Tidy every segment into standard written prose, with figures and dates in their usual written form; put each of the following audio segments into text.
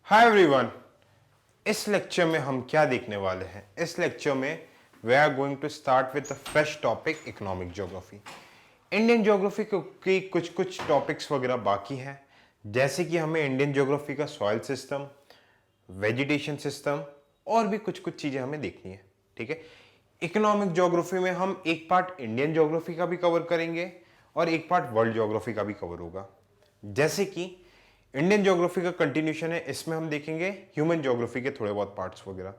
Hi everyone. इस lecture में हम क्या देखने वाले हैं? इस लेक्चर में we are going to start with a fresh topic, economic geography. Indian geography की कुछ कुछ टॉपिक्स वगैरह बाकी हैं, जैसे कि हमें इंडियन ज्योग्राफी का सॉइल सिस्टम, वेजिटेशन सिस्टम और भी कुछ कुछ चीजें हमें देखनी है। ठीक है, इकोनॉमिक ज्योग्राफी में हम एक पार्ट इंडियन ज्योग्राफी का भी कवर करेंगे और एक पार्ट वर्ल्ड ज्योग्राफी का भी कवर होगा। जैसे कि इंडियन ज्योग्राफी का कंटिन्यूशन है, इसमें हम देखेंगे ह्यूमन ज्योग्राफी के थोड़े बहुत पार्ट्स वगैरह।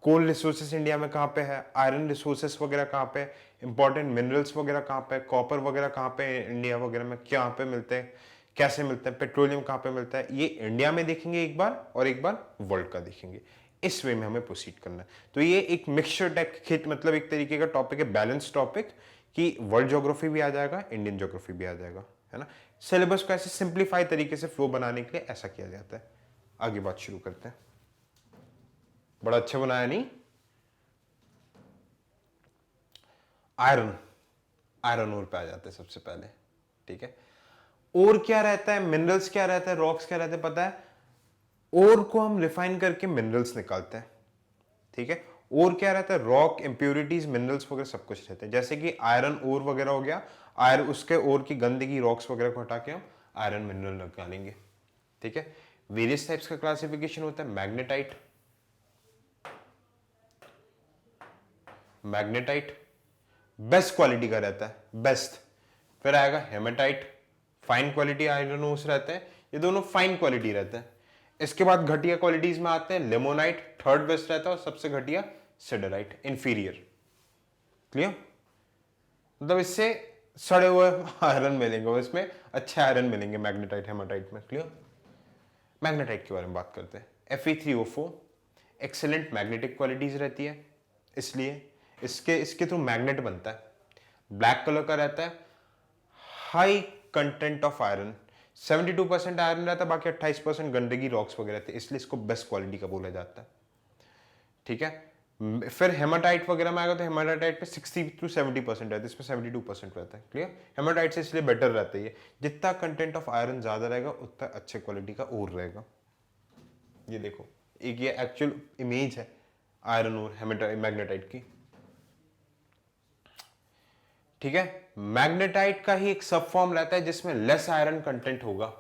कोल रिसोर्सेस इंडिया में कहाँ पे है, आयरन रिसोर्सेस वगैरह कहाँ पे, इंपॉर्टेंट मिनरल्स वगैरह कहाँ पे, कॉपर वगैरह कहाँ पे, इंडिया वगैरह में कहाँ पे मिलते हैं, कैसे मिलते हैं, पेट्रोलियम कहाँ पे मिलता है, ये इंडिया में देखेंगे एक बार और एक बार वर्ल्ड का देखेंगे। इस वे में हमें प्रोसीड करना है। तो ये एक मिक्सचर टाइप खेत, मतलब एक तरीके का टॉपिक है, बैलेंस टॉपिक, कि वर्ल्ड ज्योग्राफी भी आ जाएगा, इंडियन ज्योग्राफी भी आ जाएगा, है ना। सिलेबस को ऐसे सिंप्लीफाई तरीके से फ्लो बनाने के लिए ऐसा किया जाता है। आगे बात शुरू करते हैं। बड़ा अच्छा बनाया नहीं? आयरन, आयरन ओर पे आ जाते हैं सबसे पहले। ठीक है, और क्या रहता है, मिनरल्स क्या रहता है, रॉक्स क्या रहते हैं, पता है? ओर को हम रिफाइन करके मिनरल्स निकालते हैं। ठीक है, और क्या रहता है, रॉक, इंप्योरिटीज, मिनरल्स वगैरह सब कुछ रहते हैं। जैसे कि आयरन ओर वगैरह हो गया, आयरन उसके ओर की गंदगी, रॉक्स वगैरह को हटा के हम आयरन मिनरल निकालेंगे। ठीक है, वेरियस टाइप्स का क्लासिफिकेशन होता है। मैग्नेटाइट, मैग्नेटाइट बेस्ट क्वालिटी का रहता है, बेस्ट। फिर आएगा haematite, fine quality iron ores रहते हैं, ये दोनों फाइन क्वालिटी रहते हैं। इसके बाद घटिया क्वालिटीज में आते हैं लेमोनाइट, थर्ड बेस्ट रहता है, और सबसे घटिया सिडराइट, इंफीरियर। क्लियर? मतलब इससे सड़े हुए आयरन मिलेंगे, इसमें अच्छे आयरन मिलेंगे मैग्नेटाइट, हेमाटाइट में। क्लियर? मैग्नेटाइट के बारे में बात करते हैं। Fe3O4 एक्सेलेंट मैग्नेटिक क्वालिटीज रहती है, इसलिए इसके थ्रू मैग्नेट बनता है। ब्लैक कलर का रहता है, high content of iron, 72% iron रहता है, बाकी 28% गंदगी, रॉक्स वगैरह रहते हैं, इसलिए इसको बेस्ट क्वालिटी का बोला जाता है। ठीक है, फिर हेमाटाइट वगैरह में आएगा तो हेमाटाइट पे 60 to 70% रहता है, इसमें 72% रहता है। क्लियर? हेमाटाइट से इसलिए बेटर रहता है ये, जितना कंटेंट ऑफ आयरन ज्यादा रहेगा उतना अच्छे क्वालिटी का और रहेगा। ये देखो, एक ये एक्चुअल इमेज है आयरन और मैग्नेटाइट की। ठीक है, मैग्नेटाइट का ही एक सब फॉर्म रहता है जिसमें लेस आयरन कंटेंट होगा।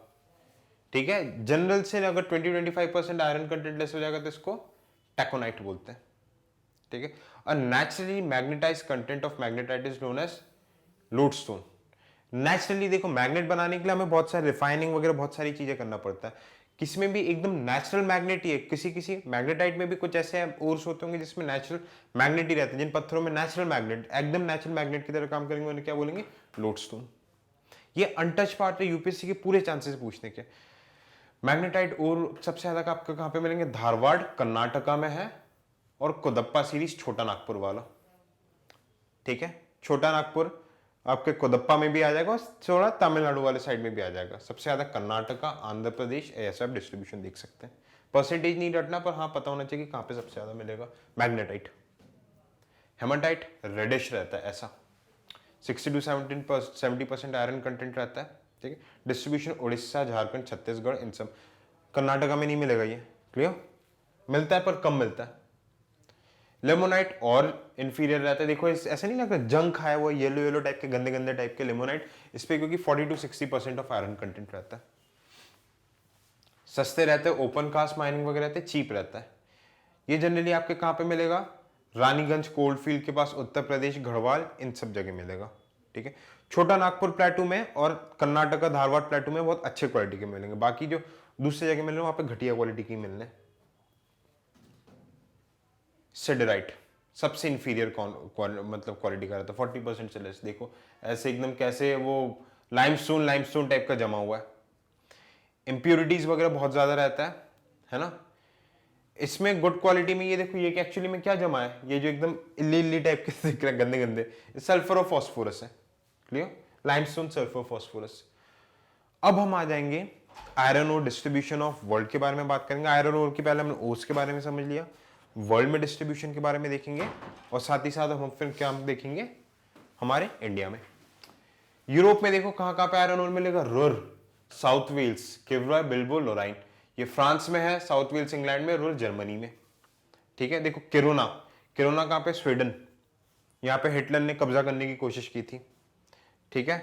ठीक है, जनरल से अगर 20-25% आयरन कंटेंट लेस हो जाएगा तो इसको टैकोनाइट बोलते हैं। ठीक है, और naturally magnetise content of magnetite is known as lodestone. Naturally देखो, मैग्नेट बनाने के लिए हमें बहुत सारी रिफाइनिंग वगैरह बहुत सारी चीजें करना पड़ता है। किसी में भी एकदम नेचुरल मैग्नेट ही है, किसी किसी मैग्नेटाइट में भी कुछ ऐसे ओर्स होते होंगे जिसमें नेचुरल मैग्नेट ही रहते हैं। जिन पत्थरों में नेचुरल मैग्नेट, एकदम नेचुरल मैग्नेट की तरह काम करेंगे उन्हें क्या बोलेंगे? लोडस्टोन। ये अनटच पार्ट है यूपीएससी के पूरे चांसेस पूछने के। मैग्नेटाइट और सबसे ज्यादा आपको कहां पे मिलेंगे? धारवाड़ कर्नाटका में है, और कोदप्पा सीरीज छोटा नागपुर वाला। ठीक है, छोटा नागपुर आपके कोदप्पा में भी आ जाएगा और थोड़ा तमिलनाडु वाले साइड में भी आ जाएगा। सबसे ज्यादा कर्नाटका, आंध्र प्रदेश, ऐसा आप डिस्ट्रीब्यूशन देख सकते हैं। परसेंटेज नहीं रटना, पर हाँ पता होना चाहिए कि कहां पे सबसे ज्यादा मिलेगा मैग्नेटाइट। हेमाटाइट रेडिश रहता है, ऐसा 60 to 70% आयरन कंटेंट रहता है। ठीक है, डिस्ट्रीब्यूशन उड़ीसा, झारखंड, छत्तीसगढ़, इन सब। कर्नाटका में नहीं मिलेगा ये। क्लियर? मिलता है पर कम मिलता है। लेमोनाइट और इंफीरियर रहता है। देखो ऐसा नहीं लगता जंग खाया हुआ येलो येलो टाइप के गंदे गंदे टाइप के लेमोनाइट, इस पे क्योंकि 40 to 60% ऑफ आयरन कंटेंट रहता है। सस्ते रहते हैं, ओपन कास्ट माइनिंग वगैरह रहते हैं, चीप रहता है। ये जनरली आपके कहां पे मिलेगा? रानीगंज कोल्ड फील्ड के पास, उत्तर प्रदेश, गढ़वाल, इन सब जगह मिलेगा। ठीक है, छोटा नागपुर प्लेटू में और कर्नाटका धारवाड़ प्लेटू में बहुत अच्छे क्वालिटी के मिलेंगे। बाकी जो दूसरी जगह मिल रहे हैं वहां पे घटिया क्वालिटी की मिलने। सिडराइट सबसे इंफीरियर मतलब क्वालिटी का रहता है, 40% से लेस। देखो ऐसे एकदम कैसे वो लाइमस्टोन लाइमस्टोन टाइप का जमा हुआ है। इंप्योरिटीज वगैरह बहुत ज्यादा रहता है ना। इसमें गुड क्वालिटी में ये देखो, ये एक्चुअली में क्या जमा है, ये जो एकदम इल्ली इल्ली टाइप के दिख रहे हैं गंदे गंदे, सल्फर और फॉस्फोरस है। क्लियर? Limestone, sulphur, phosphorus. अब हम आ जाएंगे iron ore distribution of world के बारे में बात करेंगे। आयरन ओर के पहले हमने ओर्स के बारे में समझ लिया, वर्ल्ड में डिस्ट्रीब्यूशन के बारे में देखेंगे, और साथ ही साथ हम फिर क्या देखेंगे हमारे इंडिया में। यूरोप में देखो कहां कहां पे आयरन ओर मिलेगा? रुर, साउथ वेल्स, किवरा, बिल्बो, लोराइन। ये फ्रांस में है, साउथ वेल्स इंग्लैंड में, रूर जर्मनी में। ठीक है, देखो किरोना, किरोना कहाँ पे, स्वीडन, यहाँ पे हिटलर ने कब्जा करने की कोशिश की थी। ठीक है,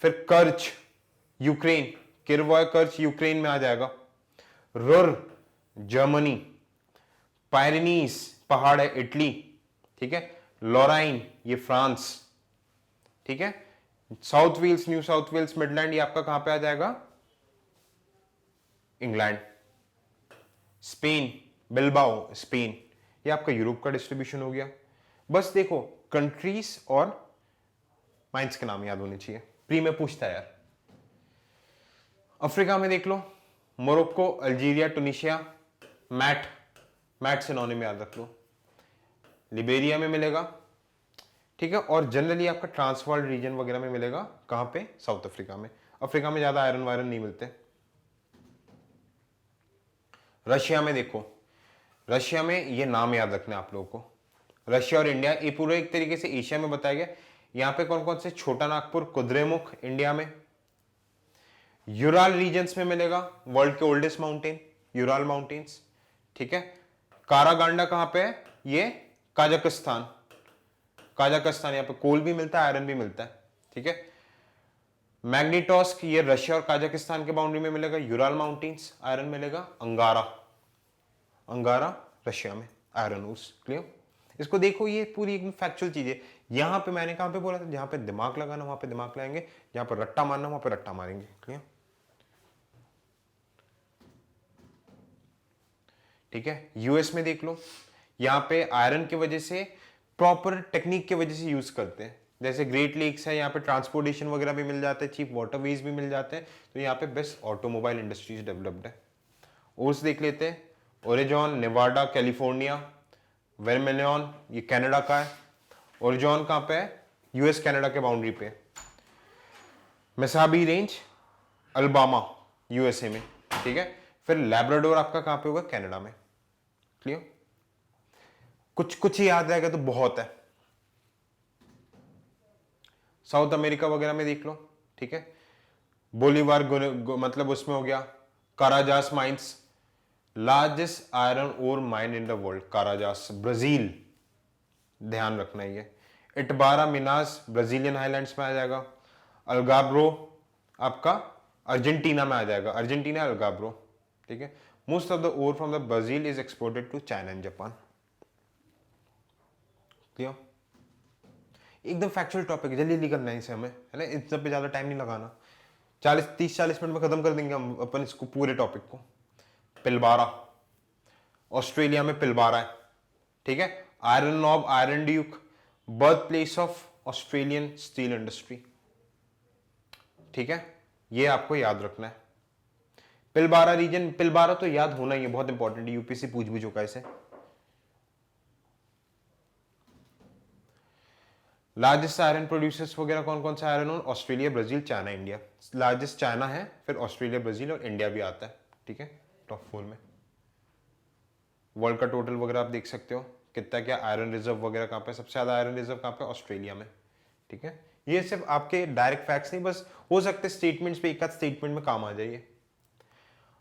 फिर कर्च यूक्रेन, किरवॉय कर्च यूक्रेन में आ जाएगा। रुर जर्मनी, पायरेनीज पहाड़ है इटली। ठीक है, लॉराइन ये फ्रांस। ठीक है, South Wales, New South Wales, Midland ये आपका कहां पे आ जाएगा, इंग्लैंड। स्पेन, बिल्बाओ स्पेन, ये आपका यूरोप का डिस्ट्रीब्यूशन हो गया। बस देखो कंट्रीज और माइंस के नाम याद होने चाहिए, प्री में पूछता है यार। अफ्रीका में देख लो, Morocco, Algeria, Tunisia, mat, mat synonym याद रख लो। लिबेरिया में मिलेगा। ठीक है, और जनरली आपका ट्रांसवाल रीजन वगैरह में मिलेगा, कहां पे, साउथ अफ्रीका में। अफ्रीका में ज्यादा आयरन वायरन नहीं मिलते। रशिया में देखो, रशिया में ये नाम याद रखना है आप लोगों को, रशिया और इंडिया, ये पूरे एक तरीके से एशिया में बताया गया। यहां पे कौन कौन से, छोटा नागपुर, कुद्रेमुख इंडिया में। यूराल रीजन्स में मिलेगा, वर्ल्ड के ओल्डेस्ट माउंटेन यूराल माउंटेन्स। ठीक है, कारागांडा कहां पे है, ये काजाकिस्तान, काजाकिस्तान, यहाँ पे कोल भी मिलता है, आयरन भी मिलता है। ठीक है, मैग्नीटोस्क ये रशिया और काजाकिस्तान के बाउंड्री में मिलेगा, यूराल माउंटेन्स आयरन मिलेगा। अंगारा, अंगारा रशिया में, आयरन ओर्स। क्लियर, इसको देखो, ये पूरी एकदम फैक्चुअल चीज है। यहां पे मैंने कहां पे बोला था, जहां पे दिमाग लगाना वहां पे दिमाग लगाएंगे, जहां पर रट्टा मारना वहां पे रट्टा मारेंगे। क्लियर, ठीक है। यूएस में देख लो, यहाँ पे आयरन की वजह से, प्रॉपर टेक्निक की वजह से यूज करते हैं। जैसे ग्रेट लेक्स है, यहाँ पे ट्रांसपोर्टेशन वगैरह भी मिल जाते हैं, चीप वाटरवेज भी मिल जाते हैं, तो यहाँ पे बेस्ट ऑटोमोबाइल इंडस्ट्रीज डेवलप्ड है। ओर्स देख लेते हैं, ओरेजॉन नेवाडा कैलिफोर्निया, वेरमेलियन ये कनाडा का है। ओरिजॉन कहाँ पे है, यूएस कनाडा के बाउंड्री पे। मिसाबी रेंज अल्बामा यूएसए में। ठीक है, फिर लैब्राडोर आपका कहां पे होगा, कनाडा में। क्लियर, कुछ कुछ ही याद रहेगा तो बहुत है। साउथ अमेरिका वगैरह में देख लो। ठीक है, बोलीवार मतलब उसमें हो गया, Carajas mines, largest iron ore mine in the world, Carajas Brazil, ध्यान रखना ही है। इटबारा मिनास ब्राजीलियन हाईलैंड्स में आ जाएगा। अल्गाब्रो आपका अर्जेंटीना में आ जाएगा, अर्जेंटीना अल्गाब्रो। ठीक है, most of the ore from the Brazil is exported to China and Japan. Clear, एकदम फैक्चुअल टॉपिक है, जल्दी जल्दी करना है इसे हमें, है ना, इस सब पे ज्यादा टाइम नहीं लगाना। 30-40 मिनट में खत्म कर देंगे हम अपन इसको, पूरे टॉपिक को। पिलबारा, ऑस्ट्रेलिया में पिलबारा है। ठीक है, iron knob, iron Duke, birth place of Australian steel industry. ठीक है, ये आपको याद रखना है। पिलबारा रीजन, पिलबारा तो याद होना ही है, बहुत इंपॉर्टेंट है, यूपीसी पूछ भी चुका है इसे। लार्जेस्ट आयरन प्रोड्यूसर्स वगैरह कौन कौन से iron ore, Australia, Brazil, China, India. Largest China है, फिर ऑस्ट्रेलिया, ब्राजील और इंडिया भी आता है। ठीक है, टॉप 4 में। वर्ल्ड का टोटल वगैरह आप देख सकते हो, कितना क्या आयरन रिजर्व वगैरह कहां पे, सबसे ज्यादा आयरन रिजर्व कहां पे, ऑस्ट्रेलिया में। ठीक है, ये सिर्फ आपके डायरेक्ट फैक्ट्स नहीं, बस हो सकते स्टेटमेंट्स पे, एक आध स्टेटमेंट में काम आ जाइए।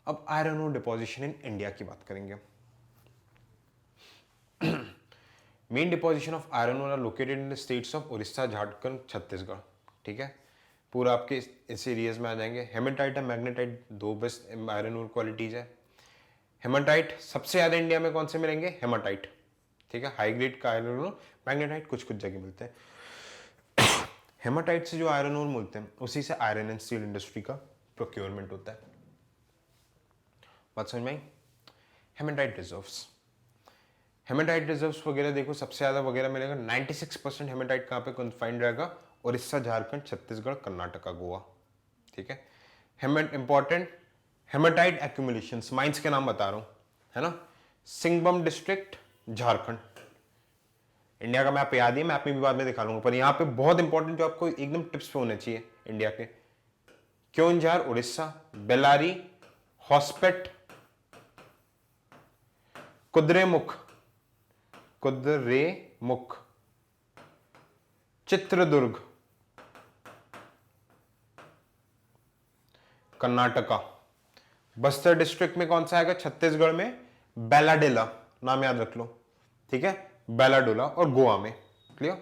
अब iron ore deposition in India की बात करेंगे। Main deposition of iron ore are located in the states of Orissa, Jharkhand, Chhattisgarh. ठीक है, पूरा आपके इस एरियाज में आ जाएंगे। हेमेटाइट और मैग्नेटाइट दो बेस्ट आयरन ओर क्वालिटीज है। हेमाटाइट सबसे ज्यादा इंडिया में कौन से मिलेंगे, हेमाटाइट। ठीक है, हाई ग्रेड का आयरन ओर। मैग्नेटाइट कुछ कुछ जगह मिलते हैं। हेमाटाइट से जो आयरन ओर मिलते हैं, उसी से आयरन एंड स्टील इंडस्ट्री का प्रोक्योरमेंट होता है। बात समझ में आई। हेमेटाइट रिजर्व्स, हेमेटाइट रिजर्व्स वगैरह देखो, सबसे ज्यादा वगैरह मिलेगा, 96% हेमेटाइट कहां पे कन्फाइंड रहेगा, उड़ीसा, झारखंड, छत्तीसगढ़, कर्नाटका, गोवा। ठीक है, हेमेट इंपॉर्टेंट हेमेटाइट एक्यूमुलेशन, माइंस के नाम बता रहा हूं, है ना। सिंगबम डिस्ट्रिक्ट, झारखंड। इंडिया का मैप याद ही, मैप में भी बाद में दिखा लूंगा, पर यहां पे बहुत इंपॉर्टेंट जो आपको एकदम टिप्स पे होने चाहिए इंडिया के। क्योंझार उड़ीसा, बेलारी, हॉस्पेट, कुद्रेमुख, कुद्रेमुख, चित्रदुर्ग, कर्नाटका, बस्तर डिस्ट्रिक्ट में कौन सा आएगा? छत्तीसगढ़ में बेलाडेला, नाम याद रख लो, ठीक है, बेलाडोला, और गोवा में। क्लियर?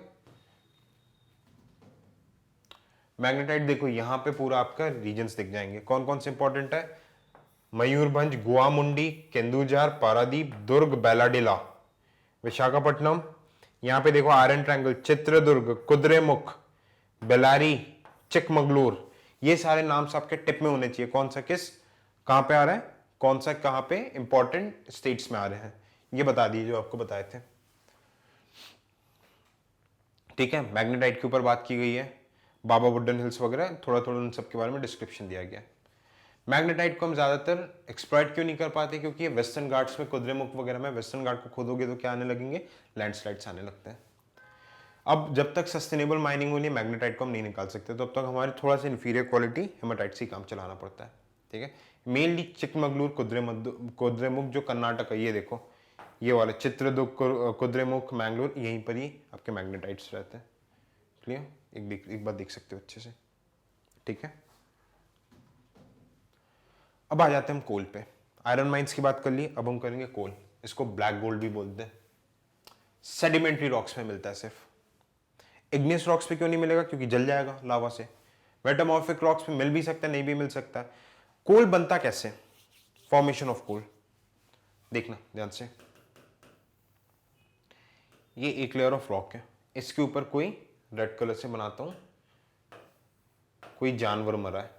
मैग्नेटाइट देखो यहां पे पूरा आपका रीजन्स दिख जाएंगे, कौन कौन से इंपॉर्टेंट है? मयूरभंज, गोवामुंडी, केंदुझार, पारादीप, दुर्ग, बेलाडेला, विशाखापट्टनम। यहां पे देखो आयरन ट्रायंगल, चित्रदुर्ग, कुद्रेमुख, बेलारी, चिकमगलूर। ये सारे नाम्स आपके टिप में होने चाहिए, कौन सा किस कहां पे आ रहा है, कौन सा कहां पे इंपॉर्टेंट स्टेट्स में आ रहे हैं, ये बता दीजिए जो आपको बताए थे। ठीक है, मैग्नेटाइट के ऊपर बात की गई है, बाबा बुड्डन हिल्स वगैरह, थोड़ा थोड़ा उन सब के बारे में डिस्क्रिप्शन दिया गया है। मैग्नेटाइट को हम ज्यादातर एक्सप्लॉइट क्यों नहीं कर पाते? क्योंकि ये वेस्टर्न घाट्स में, कुद्रेमुख वगैरह में वेस्टर्न घाट को खोदोगे तो क्या आने लगेंगे? लैंडस्लाइड्स आने लगते हैं। अब जब तक सस्टेनेबल माइनिंग हो रही है मैग्नेटाइट को हम नहीं निकाल सकते, तो अब तक हमारे थोड़ा सा इन्फीरियर क्वालिटी हेमाटाइट से काम चलाना पड़ता है। ठीक है, मेनली चिकमगलूर, कुद्रेमुख जो कर्नाटक है, ये देखो ये वाले चित्रदुर्ग, कुद्रेमुख, मैंगलोर, यहीं पर ही आपके मैग्नेटाइट्स रहते हैं। क्लियर? एक बात देख सकते हो अच्छे से। ठीक है, अब आ जाते हैं हम कोल पे। आयरन माइंस की बात कर ली, अब हम करेंगे कोल। इसको ब्लैक गोल्ड भी बोलते हैं। सेडिमेंट्री रॉक्स में मिलता है सिर्फ। इग्नियस रॉक्स पे क्यों नहीं मिलेगा? क्योंकि जल जाएगा लावा से। मेटामॉर्फिक रॉक्स पे मिल भी सकता है, नहीं भी मिल सकता है। कोल बनता कैसे? फॉर्मेशन ऑफ कोल देखना ध्यान से। ये एक लेयर ऑफ रॉक है, इसके ऊपर कोई रेड कलर से बनाता हूं, कोई जानवर मरा है,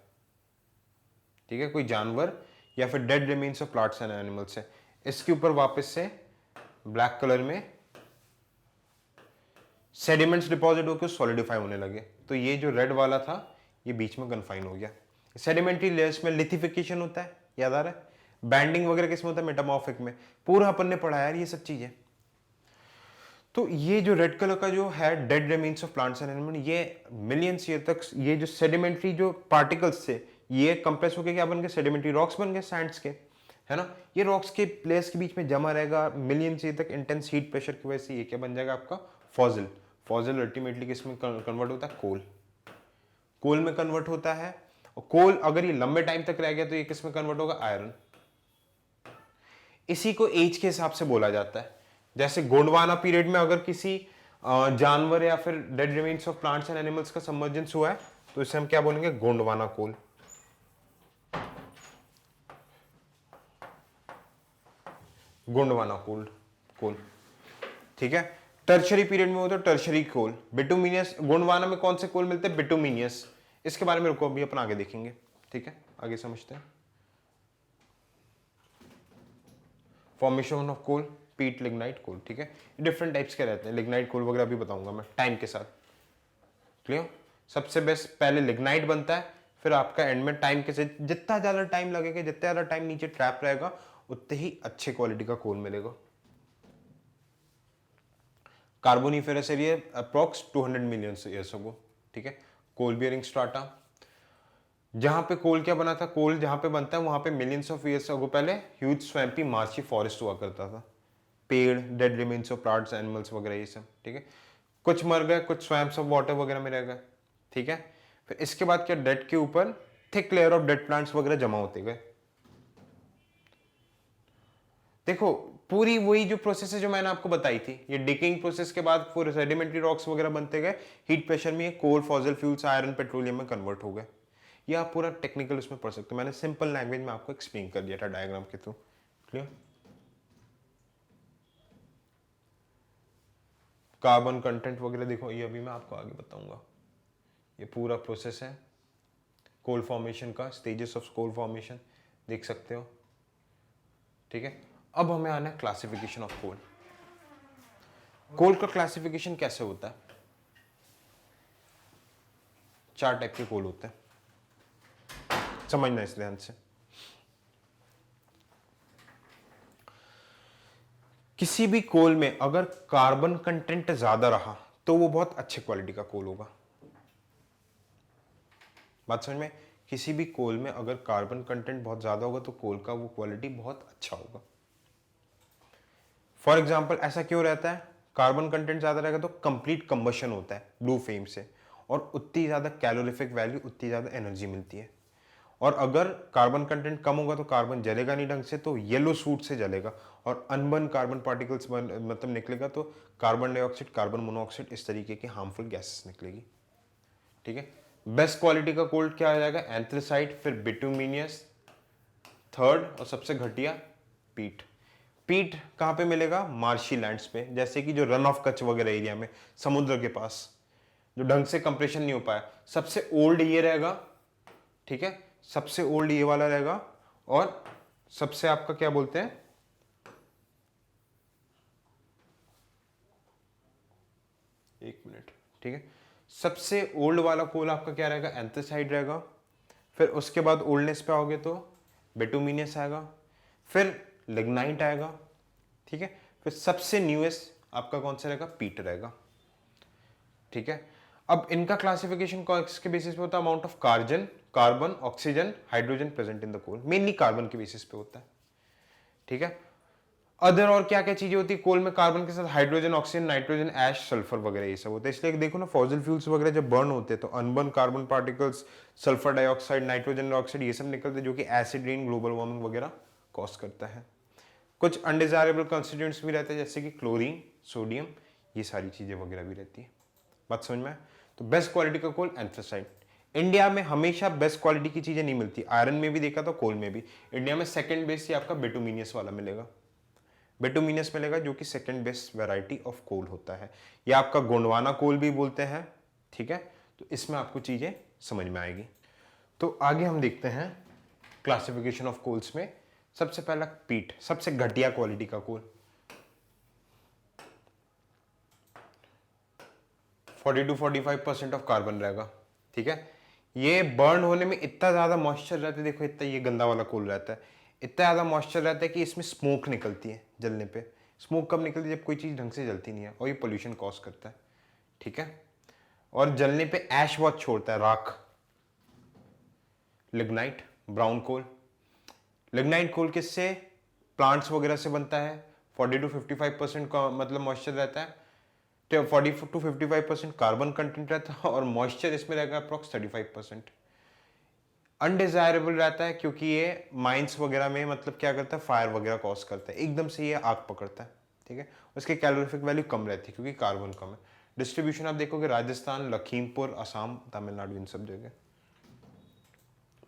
ठीक है, कोई जानवर या फिर dead remains of plants and animals है। इसके ऊपर वापस से ब्लैक कलर में सेडिमेंट्स डिपॉजिट होकर सॉलिडिफाई होने लगे, तो ये जो रेड वाला था ये बीच में कन्फाइन हो गया। सेडिमेंट्री लेयर्स में लिथिफिकेशन होता है, याद आ रहा है? बैंडिंग वगैरह किसमें होता है? मेटामॉर्फिक में। पूरा अपन ने पढ़ा यार ये सब चीजें। तो ये जो रेड कलर का जो है dead remains of plants and animal, ये मिलियंस ईयर तक ये जो सेडिमेंट्री जो पार्टिकल्स थे ये कंप्रेस होकर क्या बन गए? सेडिमेंट्री रॉक्स बन गए, सैंड्स के, है ना। ये रॉक्स के प्लेस के बीच में जमा रहेगा मिलियंस ईयर तक इंटेंस हीट प्रेशर की वजह से। ये क्या बन जाएगा आपका? फॉसिल। फॉसिल अल्टीमेटली किसमें कन्वर्ट होता है? कोल। कोल में कन्वर्ट होता है। और कोल अगर ये लंबे टाइम तक रह गया तो ये किसमें कन्वर्ट होगा? आयरन। इसी को एज के हिसाब से बोला जाता है। जैसे गोंडवाना पीरियड में अगर किसी जानवर या फिर dead remains of plants and animals का सबमर्जेंस हुआ है तो इसे हम क्या बोलेंगे? गोंडवाना कोल। गोंडवाना कोल, ठीक है। टर्शरी पीरियड में हो तो टर्शरी कोल। बिटुमिनियस, गोंडवाना में कौन से कोल मिलते हैं? बिटुमिनियस। इसके बारे में रुको, अभी अपन आगे देखेंगे, ठीक है, आगे समझते हैं। फॉर्मेशन ऑफ कोल, पीट, लिग्नाइट, कोल, ठीक है। डिफरेंट टाइप्स के रहते हैं, लिग्नाइट कोल वगैरह अभी बताऊंगा मैं टाइम के साथ। क्लियर? सबसे बेस्ट पहले लिग्नाइट बनता है, फिर आपका एंड में टाइम के साथ जितना ज्यादा टाइम लगेगा, जितना ज्यादा टाइम नीचे ट्रैप रहेगा, उतने ही अच्छे क्वालिटी का कोल मिलेगा। Carboniferous area approx 200 million years ago, ठीक है। कोल बियरिंग स्ट्राटा, जहां पे कोल क्या बना था? कोल जहां पे बनता है वहां पे मिलियंस ऑफ ईयर्स अगो पहले ह्यूज स्वैम्पी मार्ची फॉरेस्ट हुआ करता था। पेड़, dead remains of plants, animals वगैरह ये सब, ठीक है। कुछ मर गए, कुछ स्वैम्प्स ऑफ वाटर वगैरह में रह गए, ठीक है। फिर इसके बाद क्या? डेड के ऊपर thick layer of dead plants वगैरह जमा होते गए। देखो पूरी वही जो प्रोसेस है जो मैंने आपको बताई थी, ये डिकिंग प्रोसेस के बाद पूरे सेडिमेंट्री रॉक्स वगैरह बनते गए, हीट प्रेशर में ये कोल, फॉसिल फ्यूल्स, आयरन, पेट्रोलियम में कन्वर्ट हो गए। ये आप पूरा टेक्निकल उसमें पढ़ सकते हो, मैंने सिंपल लैंग्वेज में आपको एक्सप्लेन कर दिया था डायग्राम के थ्रू। क्लियर? कार्बन कंटेंट वगैरह देखो, ये अभी मैं आपको आगे बताऊंगा। ये पूरा प्रोसेस है कोल फॉर्मेशन का, स्टेजेस ऑफ कोल फॉर्मेशन देख सकते हो, ठीक है। अब हमें आना है क्लासिफिकेशन ऑफ कोल। कोल का क्लासिफिकेशन कैसे होता है? 4 टाइप के कोल होते हैं, समझना इस ध्यान से। किसी भी कोल में अगर कार्बन कंटेंट ज्यादा रहा तो वो बहुत अच्छे क्वालिटी का कोल होगा। बात समझ में? किसी भी कोल में अगर कार्बन कंटेंट बहुत ज्यादा होगा तो कोल का वो क्वालिटी बहुत अच्छा होगा। फॉर एग्जाम्पल ऐसा क्यों रहता है? कार्बन कंटेंट ज्यादा रहेगा तो कंप्लीट कंबशन होता है ब्लू फ्लेम से, और उतनी ज्यादा कैलोरीफिक वैल्यू, उतनी ज्यादा एनर्जी मिलती है। और अगर कार्बन कंटेंट कम होगा तो कार्बन जलेगा नहीं ढंग से, तो येलो सूट से जलेगा और अनबर्न कार्बन पार्टिकल्स मतलब निकलेगा, तो कार्बन डाइऑक्साइड, कार्बन मोनोऑक्साइड, इस तरीके की हार्मफुल गैसेस निकलेगी। ठीक है, बेस्ट क्वालिटी का कोल क्या आ जाएगा? एंथ्रेसाइट, फिर बिटुमिनियस, थर्ड और सबसे घटिया पीट। पीट कहां पे मिलेगा? मार्शी लैंड्स पे, जैसे कि जो रन ऑफ कच्छ वगैरह एरिया में, समुद्र के पास, जो ढंग से कंप्रेशन नहीं हो पाया। सबसे ओल्ड ये रहेगा, ठीक है, सबसे ओल्ड ये वाला रहेगा, और सबसे आपका क्या बोलते हैं, एक मिनट, ठीक है, सबसे ओल्ड वाला कोल आपका क्या रहेगा? एंथ्रेसाइट रहेगा। फिर उसके बाद ओल्डनेस पे आओगे तो बेटुमिनियस आएगा, फिर लिग्नाइट आएगा, ठीक है, फिर सबसे न्यूएस्ट आपका कौन सा रहेगा? पीट रहेगा। ठीक है, अब इनका क्लासिफिकेशन किसके बेसिस पे होता है? Amount of carbon, carbon, oxygen, hydrogen present in the coal, mainly carbon के बेसिस पे होता है। ठीक है, अदर और क्या क्या चीजें होती है कोल में? कार्बन के साथ हाइड्रोजन, ऑक्सीजन, नाइट्रोजन, ऐश, सल्फर वगैरह ये सब होता है। इसलिए देखो ना, फॉसिल फ्यूल्स वगैरह जब बर्न होते हैं तो unburn carbon particles, sulphur dioxide, nitrogen dioxide, ये सब निकलते हैं, जो कि एसिड रेन, ग्लोबल वार्मिंग वगैरह कॉज करता है। कुछ अनडिजायरेबल कंस्टिट्यूएंट्स भी रहते हैं, जैसे कि क्लोरीन, सोडियम, ये सारी चीजें वगैरह भी रहती है। बात समझ में? तो बेस्ट क्वालिटी का कोल एंथ्रेसाइट। इंडिया में हमेशा बेस्ट क्वालिटी की चीजें नहीं मिलती, आयरन में भी देखा तो कोल में भी। इंडिया में सेकंड बेस्ट आपका बिटुमिनियस वाला मिलेगा, बिटुमिनस मिलेगा, जो कि second best variety of coal होता है, या आपका गोंडवाना कोल भी बोलते हैं। ठीक है, तो इसमें आपको चीजें समझ में आएगी। तो आगे हम देखते हैं क्लासिफिकेशन ऑफ कोल्स में। सबसे पहला पीट, सबसे घटिया क्वालिटी का कोल, 40 to 45% ऑफ कार्बन रहेगा। ठीक है, ये बर्न होने में इतना ज्यादा मॉइस्चर रहता है, देखो इतना ये गंदा वाला कोल रहता है, इतना ज्यादा मॉइस्चर रहता है कि इसमें स्मोक निकलती है जलने पे। स्मोक कब निकलती है? जब कोई चीज ढंग से जलती नहीं है, और ये पोल्यूशन कॉज करता है। ठीक है, और जलने पे ऐश बहुत छोड़ता है, राख। लिग्नाइट, ब्राउन कोल। लिग्नाइट कोल किससे? प्लांट्स वगैरह से बनता है। 40 to 55% का मतलब मॉइस्चर रहता है, तो 40 to 55% कार्बन कंटेंट रहता है, और मॉइस्चर इसमें रहेगा अप्रॉक्स 35%। अनडिजायरेबल रहता है क्योंकि ये माइंस वगैरह में मतलब क्या करता है? फायर वगैरह कॉज करता है, एकदम से ये आग पकड़ता है। ठीक है, उसकी कैलोरीफिक वैल्यू कम रहती है क्योंकि कार्बन कम है। डिस्ट्रीब्यूशन आप देखोगे राजस्थान, लखीमपुर, असम, तमिलनाडु, इन सब जगह।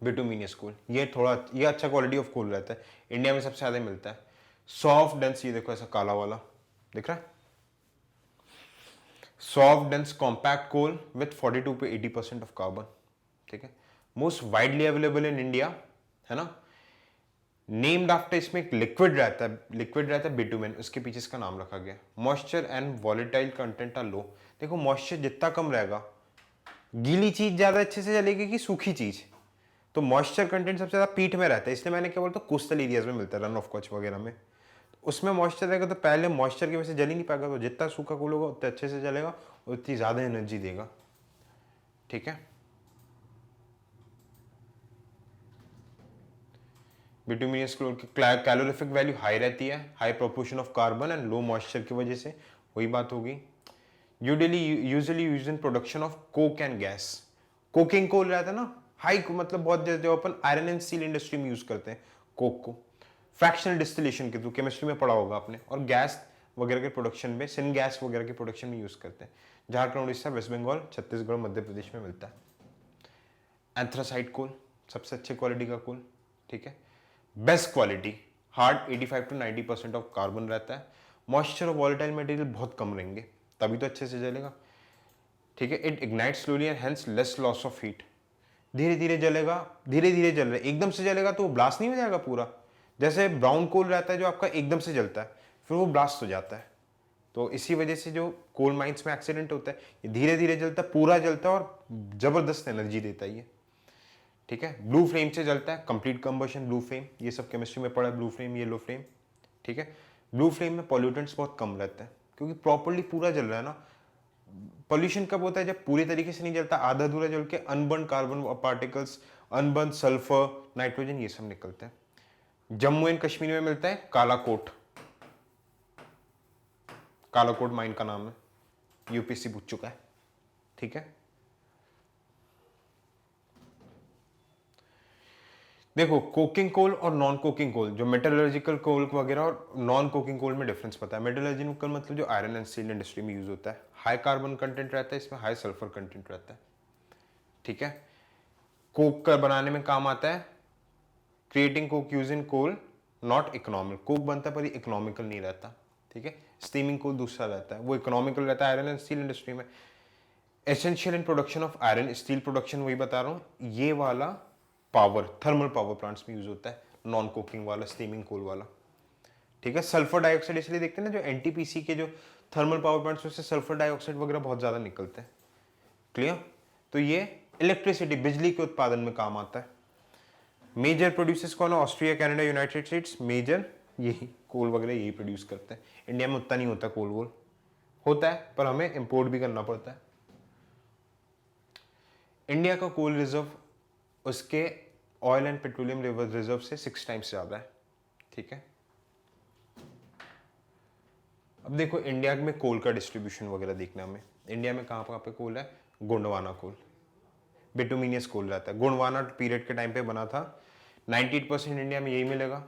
बिटुमिनियस कोल, ये अच्छा क्वालिटी ऑफ कोल रहता है, इंडिया में सबसे ज्यादा मिलता है। सॉफ्ट डेंस, ये देखो ऐसा काला वाला दिख रहा है, soft dense compact coal with 42 to 80% of carbon. ठीक है, most widely available in India, है ना। नेम्ड आफ्टर, इसमें एक लिक्विड रहता है बिटुमेन, उसके पीछे इसका नाम रखा गया। Moisture and volatile content are low. देखो मॉइस्चर जितना कम रहेगा, गीली चीज ज्यादा अच्छे से जलेगी कि सूखी चीज? तो मॉइस्चर कंटेंट सबसे ज्यादा पीठ में रहता है, इसलिए मैंने क्या बोलता, कोस्टल एरियाज में मिलता है, रन ऑफ कच्छ वगैरह में। उसमें मॉइस्चर रहेगा तो पहले मॉइस्चर की वजह से जल ही नहीं पाएगा, तो जितना सूखा कोल होगा उतना अच्छे से जलेगा, उतनी ज्यादा एनर्जी देगा। ठीक है, बिटुमिनस क्लोर की कैलोरीफिक वैल्यू हाई रहती है, high proportion of carbon and low moisture की वजह से, वही बात होगी। Usually use in production of coke and gas. Coking coal रहता है ना, हाई मतलब बहुत जो अपन आयरन एंड स्टील इंडस्ट्री में यूज करते हैं कोक को, फ्रैक्शनल डिस्टिलेशन के थ्रू, केमिस्ट्री में पढ़ा होगा आपने, और गैस वगैरह के प्रोडक्शन में, सिन गैस वगैरह के प्रोडक्शन में यूज करते हैं। झारखंड, उड़ीसा, वेस्ट बंगाल, छत्तीसगढ़, मध्य प्रदेश में मिलता है। एंथ्रासाइट कोल, सबसे अच्छे क्वालिटी का कोल। ठीक है, best quality, hard 85 to 90% of carbon रहता है, मॉइस्चर और वॉलेटाइल मटेरियल बहुत कम रहेंगे, तभी तो अच्छे से जलेगा। ठीक है, it ignite slowly and hence less loss of heat. धीरे धीरे जलेगा, धीरे धीरे जल रहा है, एकदम से जलेगा तो वो ब्लास्ट नहीं हो जाएगा पूरा। जैसे ब्राउन कोल रहता है जो आपका एकदम से जलता है, फिर वो ब्लास्ट हो जाता है। तो इसी वजह से जो कोल माइंस में एक्सीडेंट होता है, ये धीरे धीरे जलता है, पूरा जलता है, और जबरदस्त एनर्जी देता है ये। ठीक है, ब्लू फ्लेम से जलता है, कंप्लीट कंबशन, ब्लू फ्लेम, ये सब केमिस्ट्री में पढ़ा है, ब्लू फ्लेम, येलो फ्लेम। ठीक है, ब्लू फ्लेम में पॉल्यूटेंट्स बहुत कम रहते हैं क्योंकि प्रॉपर्ली पूरा जल रहा है ना। पॉल्यूशन कब होता है? जब पूरी तरीके से नहीं जलता, आधा अधूरा जल के unburn carbon particles, unburn sulphur, nitrogen, ये सब निकलते हैं। जम्मू एंड कश्मीर में मिलता है कालाकोट, कालाकोट माइन का नाम है, यूपीएससी पूछ चुका है। ठीक है, देखो कोकिंग कोल और नॉन कोकिंग कोल, जो मेटलर्जिकल कोल वगैरह और नॉन कोकिंग कोल में डिफरेंस पता है। मेटलर्जिकल मतलब जो आयरन एंड स्टील इंडस्ट्री में यूज होता है, हाई कार्बन कंटेंट रहता है इसमें, हाई सल्फर कंटेंट रहता है, ठीक है। कोक का बनाने में काम आता है, creating coke using coal not economic, coke बनता है पर इकोनॉमिकल नहीं रहता, ठीक है। स्टीमिंग कोल दूसरा रहता है, वो इकोनॉमिकल रहता है आयरन एंड स्टील इंडस्ट्री में। Essential in production of iron steel production, वही बता रहा हूँ, ये वाला पावर थर्मल पावर प्लांट्स में यूज होता है, नॉन कुकिंग वाला स्टीमिंग कोल वाला, ठीक है। सल्फर डाइऑक्साइड इसलिए देखते हैं ना, जो एनटीपीसी के जो थर्मल पावर प्लांट्स में से सल्फर डाइऑक्साइड वगैरह बहुत ज्यादा निकलते हैं, क्लियर। तो ये इलेक्ट्रिसिटी बिजली के उत्पादन में काम आता है। मेजर प्रोड्यूसर्स कौन है? Austria, Canada, United States, major यही कोल वगैरह यही प्रोड्यूस करते हैं। इंडिया में उतना नहीं होता कोल वोल, होता है पर हमें इंपोर्ट भी करना पड़ता है। इंडिया का कोल रिजर्व उसके ऑयल एंड पेट्रोलियम रिजर्व से 6 टाइम्स ज्यादा है, ठीक है। अब देखो इंडिया में कोल का डिस्ट्रीब्यूशन वगैरह देखना हमें। इंडिया में कहाँ पे कोल है? गोंडवाना कोल, बिटुमिनियस कोल रहता है। गोंडवाना पीरियड के टाइम पे बना था। 98% इंडिया में यही मिलेगा,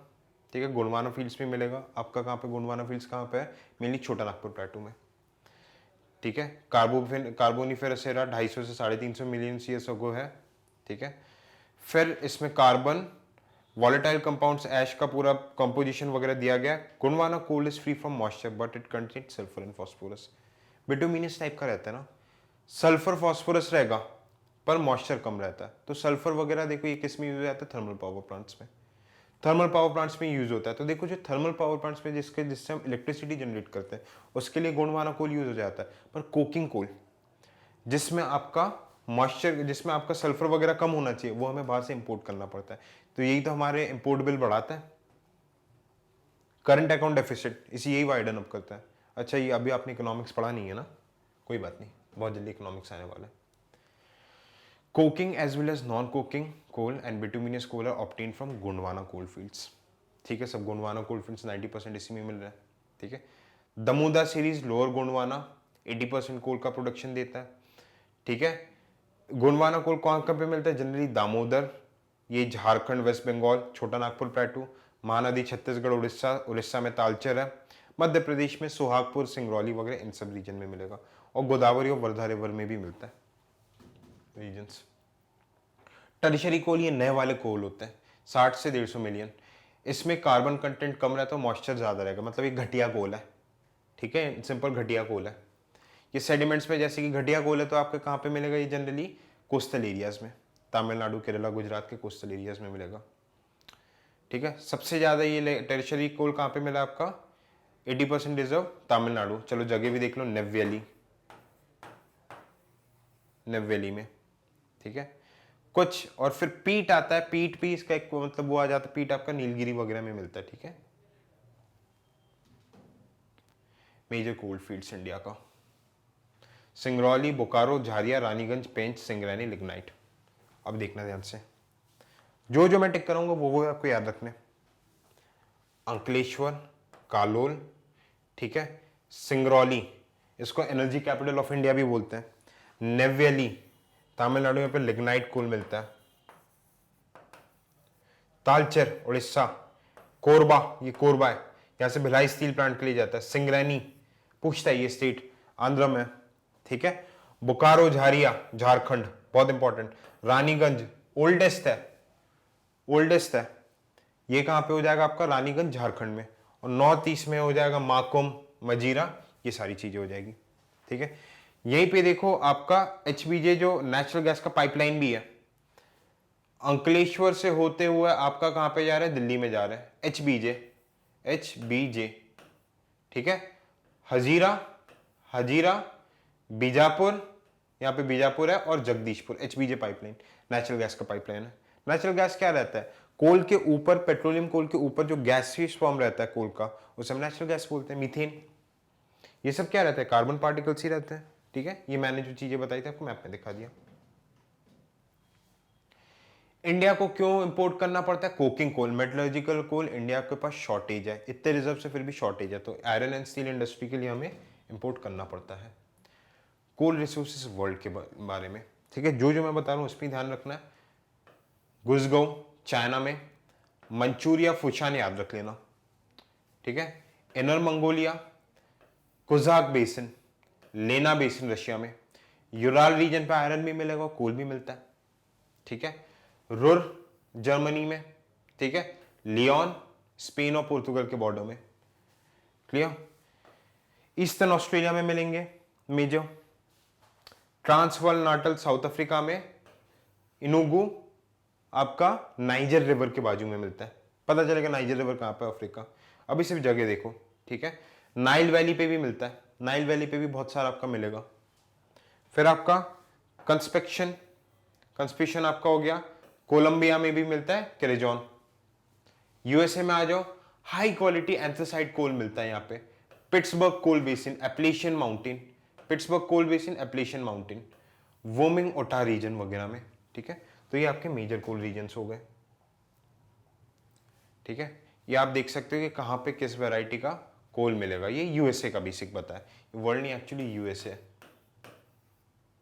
ठीक है। गोंडवाना फील्ड्स में मिलेगा। आपका कहाँ पे गोंडवाना फील्ड्स कहाँ पे है? मेनली छोटा नागपुर प्लेटू में, ठीक है। कार्बोनिफेरस एरा 250 से 350 मिलियन ईयर्स अगो है, ठीक है। फिर इसमें कार्बन, वॉलेटाइल कंपाउंड्स, ऐश का पूरा कंपोजिशन वगैरह दिया गया। Gondwana coal is free from moisture but it contain sulphur and phosphorus. Bituminous type का रहता है ना, सल्फर फास्फोरस रहेगा पर मॉइस्चर कम रहता है। तो सल्फर वगैरह देखो ये किस में यूज होता है? थर्मल पावर प्लांट्स में, थर्मल पावर प्लांट्स में यूज होता है। तो देखो जो थर्मल पावर प्लांट्स में जिससे हम इलेक्ट्रिसिटी जनरेट करते हैं उसके लिए गोंडवाना कोल यूज हो जाता है। पर कोकिंग कोल जिसमें आपका मॉइस्चर, जिसमें आपका सल्फर वगैरह कम होना चाहिए, वो हमें बाहर से इंपोर्ट करना पड़ता है। तो यही तो हमारे इंपोर्ट बिल बढ़ाता है, करंट अकाउंट डेफिसिट, इसी यही वाइडन अप करता है। अच्छा ये अभी आपने इकोनॉमिक्स पढ़ा नहीं है ना, कोई बात नहीं, बहुत जल्दी इकोनॉमिक्स आने वाला है। Coking as well as non coking coal and bituminous coal are obtained from Gondwana coal fields, ठीक है। सब गोंडवाना कोल फील्ड्स 90% इसी में मिल रहा है, ठीक है। दमोदा सीरीज लोअर गोंडवाना 80% कोल का प्रोडक्शन देता है, ठीक है। गोंडवाना कोल कहाँ पे मिलता है? जनरली दामोदर, ये झारखंड, वेस्ट बंगाल, छोटा नागपुर प्लेटू, महानदी, छत्तीसगढ़, उड़ीसा, उड़ीसा में तालचर है, मध्य प्रदेश में सुहागपुर, सिंगरौली वगैरह इन सब रीजन में मिलेगा, और गोदावरी और वर्धा रिवर में भी मिलता है रीजन्स। टर्शरी कोल ये नए वाले कोल होते हैं, 60 से 150 मिलियन। इसमें कार्बन कंटेंट कम रहता है, मॉइस्चर ज्यादा रहेगा, मतलब ये घटिया कोल है, ठीक है। सिंपल घटिया कोल है ये। सेडिमेंट्स में जैसे कि घटिया कोल है तो आपके कहाँ पे मिलेगा? ये जनरली कोस्टल एरियाज में, तमिलनाडु, केरला, गुजरात के कोस्टल एरियाज में मिलेगा, ठीक है। सबसे ज्यादा ये टेरिशरी कोल कहाँ पे मिला आपका? 80% रिजर्व तमिलनाडु। चलो जगह भी देख लो, नेव्वेली, नेव्वेली में, ठीक है कुछ। और फिर पीट आता है, पीट भी इसका एक मतलब वो आ जाता है, पीट आपका नीलगिरी वगैरह में मिलता है, ठीक है। मेजर कोल फील्ड्स इंडिया का सिंगरौली, बोकारो, झारिया, रानीगंज, पेंच, सिंगरैनी, लिग्नाइट। अब देखना ध्यान से, जो जो मैं टिक कराऊंगा वो आपको याद रखने। अंकलेश्वर, कालोल, ठीक है। सिंगरौली, इसको एनर्जी कैपिटल ऑफ इंडिया भी बोलते हैं। नेव्वेली, तमिलनाडु में पे लिग्नाइट कोल मिलता है। तालचर, उड़ीसा। कोरबा, ये कोरबा है, यहां से भिलाई स्टील प्लांट के लिए जाता है। सिंगरैनी पूछता है, ये स्टेट आंध्र में, ठीक है। बोकारो, झारिया, झारखंड, बहुत इंपॉर्टेंट। रानीगंज ओल्डेस्ट है, ओल्डेस्ट है, ये कहां पे हो जाएगा आपका? रानीगंज, झारखंड में। और नॉर्थ ईस्ट में हो जाएगा माकुम, मजीरा, ये सारी चीजें हो जाएगी, ठीक है। यहीं पे देखो आपका एचबीजे जो नेचुरल गैस का पाइपलाइन भी है, अंकलेश्वर से होते हुए आपका कहां पे जा रहा है? दिल्ली में जा रहा है, एचबीजे, एचबीजे, ठीक है। हजीरा, हजीरा, बीजापुर, यहाँ पे बीजापुर है, और जगदीशपुर, एचबीजे पाइपलाइन नेचुरल गैस का पाइपलाइन है। नेचुरल गैस क्या रहता है? कोल के ऊपर, पेट्रोलियम कोल के ऊपर जो गैसियस फॉर्म रहता है कोल का, उसे हम नेचुरल गैस बोलते हैं, मीथेन। ये सब क्या रहता है? कार्बन पार्टिकल्स ही रहते हैं, ठीक है। ये मैंने जो चीजें बताई थी आपको मैप में दिखा दिया। इंडिया को क्यों इंपोर्ट करना पड़ता है? कोकिंग कोल, मेटलर्जिकल कोल इंडिया के पास शॉर्टेज है, इतने रिजर्व से फिर भी शॉर्टेज है, तो आयरन एंड स्टील इंडस्ट्री के लिए हमें इंपोर्ट करना पड़ता है। कोल रिसोर्सेज वर्ल्ड के बारे में, ठीक है। जो जो मैं बता रहा हूं उस पर ध्यान रखना है। गुजगांव चाइना में, मंचूरिया, फुशान याद रख लेना, ठीक है। इनर मंगोलिया, कुजाक बेसिन, लेना बेसिन रशिया में, यूराल रीजन पे आयरन भी मिलेगा, कोल भी मिलता है, ठीक है। रुर जर्मनी में, ठीक है। लियोन स्पेन और पोर्तुगल के बॉर्डर में, क्लियर। ईस्टर्न ऑस्ट्रेलिया में मिलेंगे major. Transvaal Natal South Africa में, इनुगु आपका नाइजर रिवर के बाजू में मिलता है, पता चलेगा नाइजर रिवर कहां पे अफ्रीका। अभी सिर्फ जगह देखो, ठीक है। नाइल वैली पे भी मिलता है, नाइल वैली पे भी बहुत सारा आपका मिलेगा। फिर आपका कंस्पिशन आपका हो गया, कोलंबिया में भी मिलता है, कैरेजॉन। यूएसए में आ जाओ, हाई क्वालिटी एंथ्रासाइट कोल मिलता है यहाँ पे, पिट्सबर्ग कोल बेसिन, एप्लेशियन माउंटेन, पिट्सबर्ग कोल बेसिन, एप्लेशियन माउंटेन, वोमिंग ओटा रीजन वगैरह में, ठीक है। तो ये आपके मेजर कोल रीजन्स हो गए, ठीक है। ये आप देख सकते हो कि कहाँ पे किस वैरायटी का कोल मिलेगा। ये यूएसए का बेसिक बताया, वर्ल्ड नहीं एक्चुअली यूएसए है,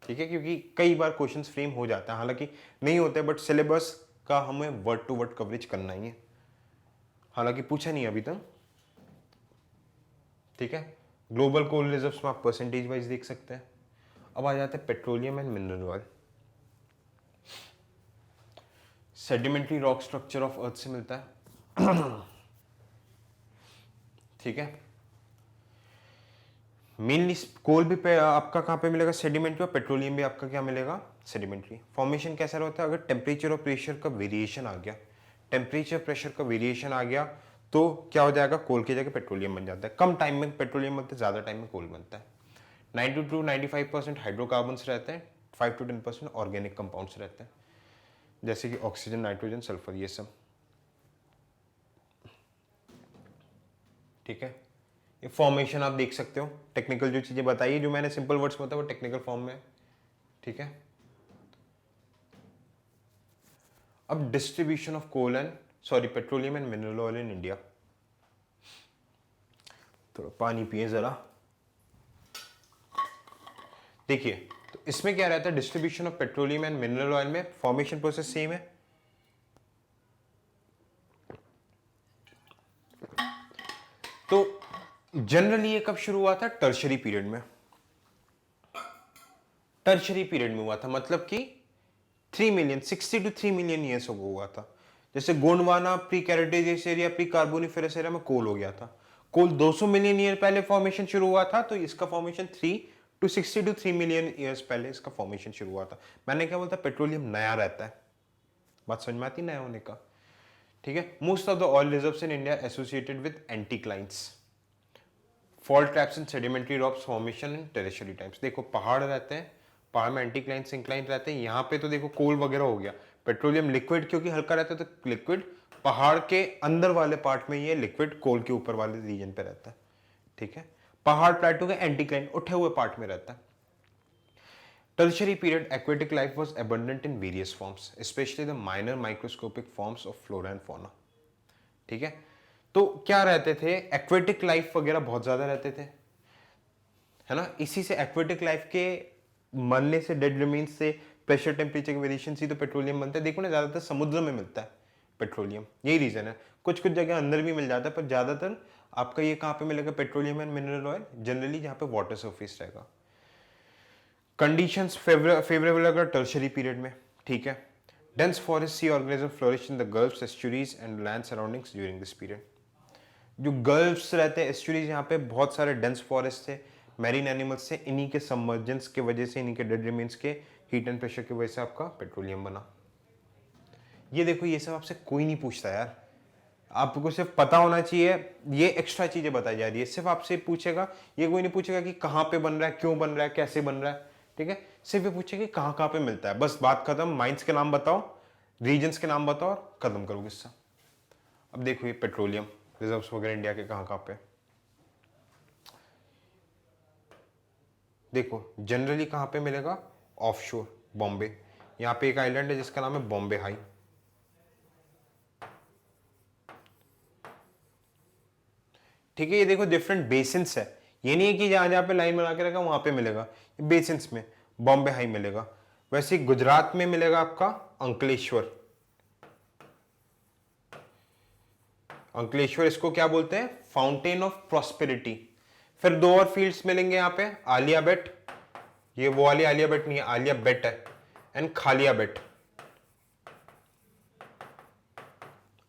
ठीक है। क्योंकि कई बार क्वेश्चंस फ्रेम हो जाता है, हालांकि नहीं होते, बट सिलेबस का हमें वर्ड टू वर्ड कवरेज करना ही है, हालांकि पूछा नहीं अभी तक, ठीक है। ग्लोबल कोल रिजर्व्स में आप परसेंटेज वाइज देख सकते हैं। अब आ जाते हैं petroleum and mineral oil. Sedimentary rock structure of earth से मिलता है, ठीक है। मेनली कोल भी पे आपका कहाँ पे मिलेगा, सेडिमेंट्री, और पेट्रोलियम भी आपका क्या मिलेगा, सेडिमेंट्री। फॉर्मेशन कैसा रहता है, अगर टेम्परेचर और प्रेशर का वेरिएशन आ गया, टेम्परेचर प्रेशर का वेरिएशन आ गया तो क्या हो जाएगा, कोल की जगह पेट्रोलियम बन जाता है। कम टाइम में पेट्रोलियम बनता है, ज़्यादा टाइम में कोल बनता है। 90 to 95% हाइड्रोकार्बन्स रहते हैं, 5 to 10% ऑर्गेनिक कंपाउंड्स रहते हैं, जैसे कि ऑक्सीजन, नाइट्रोजन, सल्फर, ये सब, ठीक है। ये फॉर्मेशन आप देख सकते हो, टेक्निकल जो चीज़ें बताई, जो मैंने सिंपल वर्ड्स में बताया वो टेक्निकल फॉर्म में, ठीक है। अब distribution of coal and petroleum and mineral oil in India. थोड़ा पानी पिए जरा। देखिए, तो इसमें क्या रहता है, distribution of petroleum and mineral oil में फॉर्मेशन प्रोसेस सेम है, तो जनरली ये कब शुरू हुआ था, टर्शरी पीरियड में, टर्शरी पीरियड में हुआ था, मतलब कि 60 to 3 मिलियन ईयर्स अगो हुआ था। जैसे Gondwana pre Cretaceous era, pre Carboniferous era में कोल हो गया था, कोल 200 मिलियन ईयर पहले फॉर्मेशन शुरू हुआ था, तो इसका फॉर्मेशन 60 to 3 मिलियन ईयर्स पहले इसका फॉर्मेशन शुरू हुआ था। मैंने क्या बोलता, पेट्रोलियम नया रहता है, बात समझ में आती, नया होने का, ठीक है। Most of the oil reserves in India associated with anticlines, fault traps and sedimentary rocks formation in tertiary times. देखो पहाड़ रहते हैं, पहाड़ में एंटीक्लाइन सिंक्लाइन रहते हैं, यहाँ पे तो देखो कोल वगैरह हो गया, पेट्रोलियम लिक्विड क्योंकि हल्का रहता है तो लिक्विड, पहाड़ के अंदर वाले पार्ट में ये लिक्विड, कोल के ऊपर वाले रीजन पे रहता है, ठीक है। पहाड़ प्लेटो के एंटीक्लाइन उठे हुए पार्ट में रहता है। Tertiary period aquatic life was abundant in various forms, especially the minor microscopic forms of flora and fauna, ठीक है। तो क्या रहते थे, एक्वेटिक लाइफ वगैरह बहुत ज्यादा रहते थे, है ना। इसी से एक्वेटिक लाइफ के मरने से, डेड रिमेन्स से, प्रेशर टेम्परेचर के वेरिएशन से तो पेट्रोलियम बनता है। देखो ना, ज्यादातर समुद्र में मिलता है पेट्रोलियम, यही रीजन है। कुछ कुछ जगह अंदर भी मिल जाता है, पर ज्यादातर आपका ये कहाँ पे मिलेगा, petroleum and mineral oil, generally जहाँ पे वाटर सरफेस रहेगा। कंडीशंस फेवरेबल अगर टर्शरी पीरियड में, ठीक है। Dense forest sea organism flourish in the gulfs, estuaries and land surroundings during this period. जो गल्फ्स रहते हैं, एस्चुरीज, यहाँ पे बहुत सारे डेंस फॉरेस्ट थे, मैरीन एनिमल्स से, इन्हीं के सबमर्जेंस के वजह से, इन्हीं के डेड रिमेन्स के हीट एंड प्रेशर की वजह से आपका पेट्रोलियम बना। ये देखो, ये सब आपसे कोई नहीं पूछता यार, आपको सिर्फ पता होना चाहिए, ये एक्स्ट्रा चीजें बताई जा रही है, सिर्फ आपसे पूछेगा, ये कोई नहीं पूछेगा कि कहाँ पे बन रहा है, क्यों बन रहा है, कैसे बन रहा है, ठीक है। सिर्फ ये पूछेगा कि कहाँ कहाँ पे मिलता है, बस बात खत्म। माइंस के नाम बताओ, रीजन्स के नाम बताओ और खत्म करो किस्सा। अब देखो ये पेट्रोलियम रिजर्व्स वगैरह इंडिया के कहाँ कहाँ पे, देखो जनरली कहाँ पे मिलेगा, ऑफ शोर बॉम्बे, यहाँ पे एक आइलैंड है जिसका नाम है बॉम्बे हाई, ठीक है। ये देखो डिफरेंट बेसिन्स है, ये नहीं है कि जहां जहां पे लाइन बना के रखा वहां पे मिलेगा, ये बेसिन्स में बॉम्बे हाई मिलेगा। वैसे गुजरात में मिलेगा आपका अंकलेश्वर, अंकलेश्वर इसको क्या बोलते हैं? Fountain of prosperity. फिर दो और फील्ड्स मिलेंगे यहाँ पे, आलिया बेट, ये वो वाली आलिया बेट नहीं है, आलिया बेट है, एंड खालिया बेट,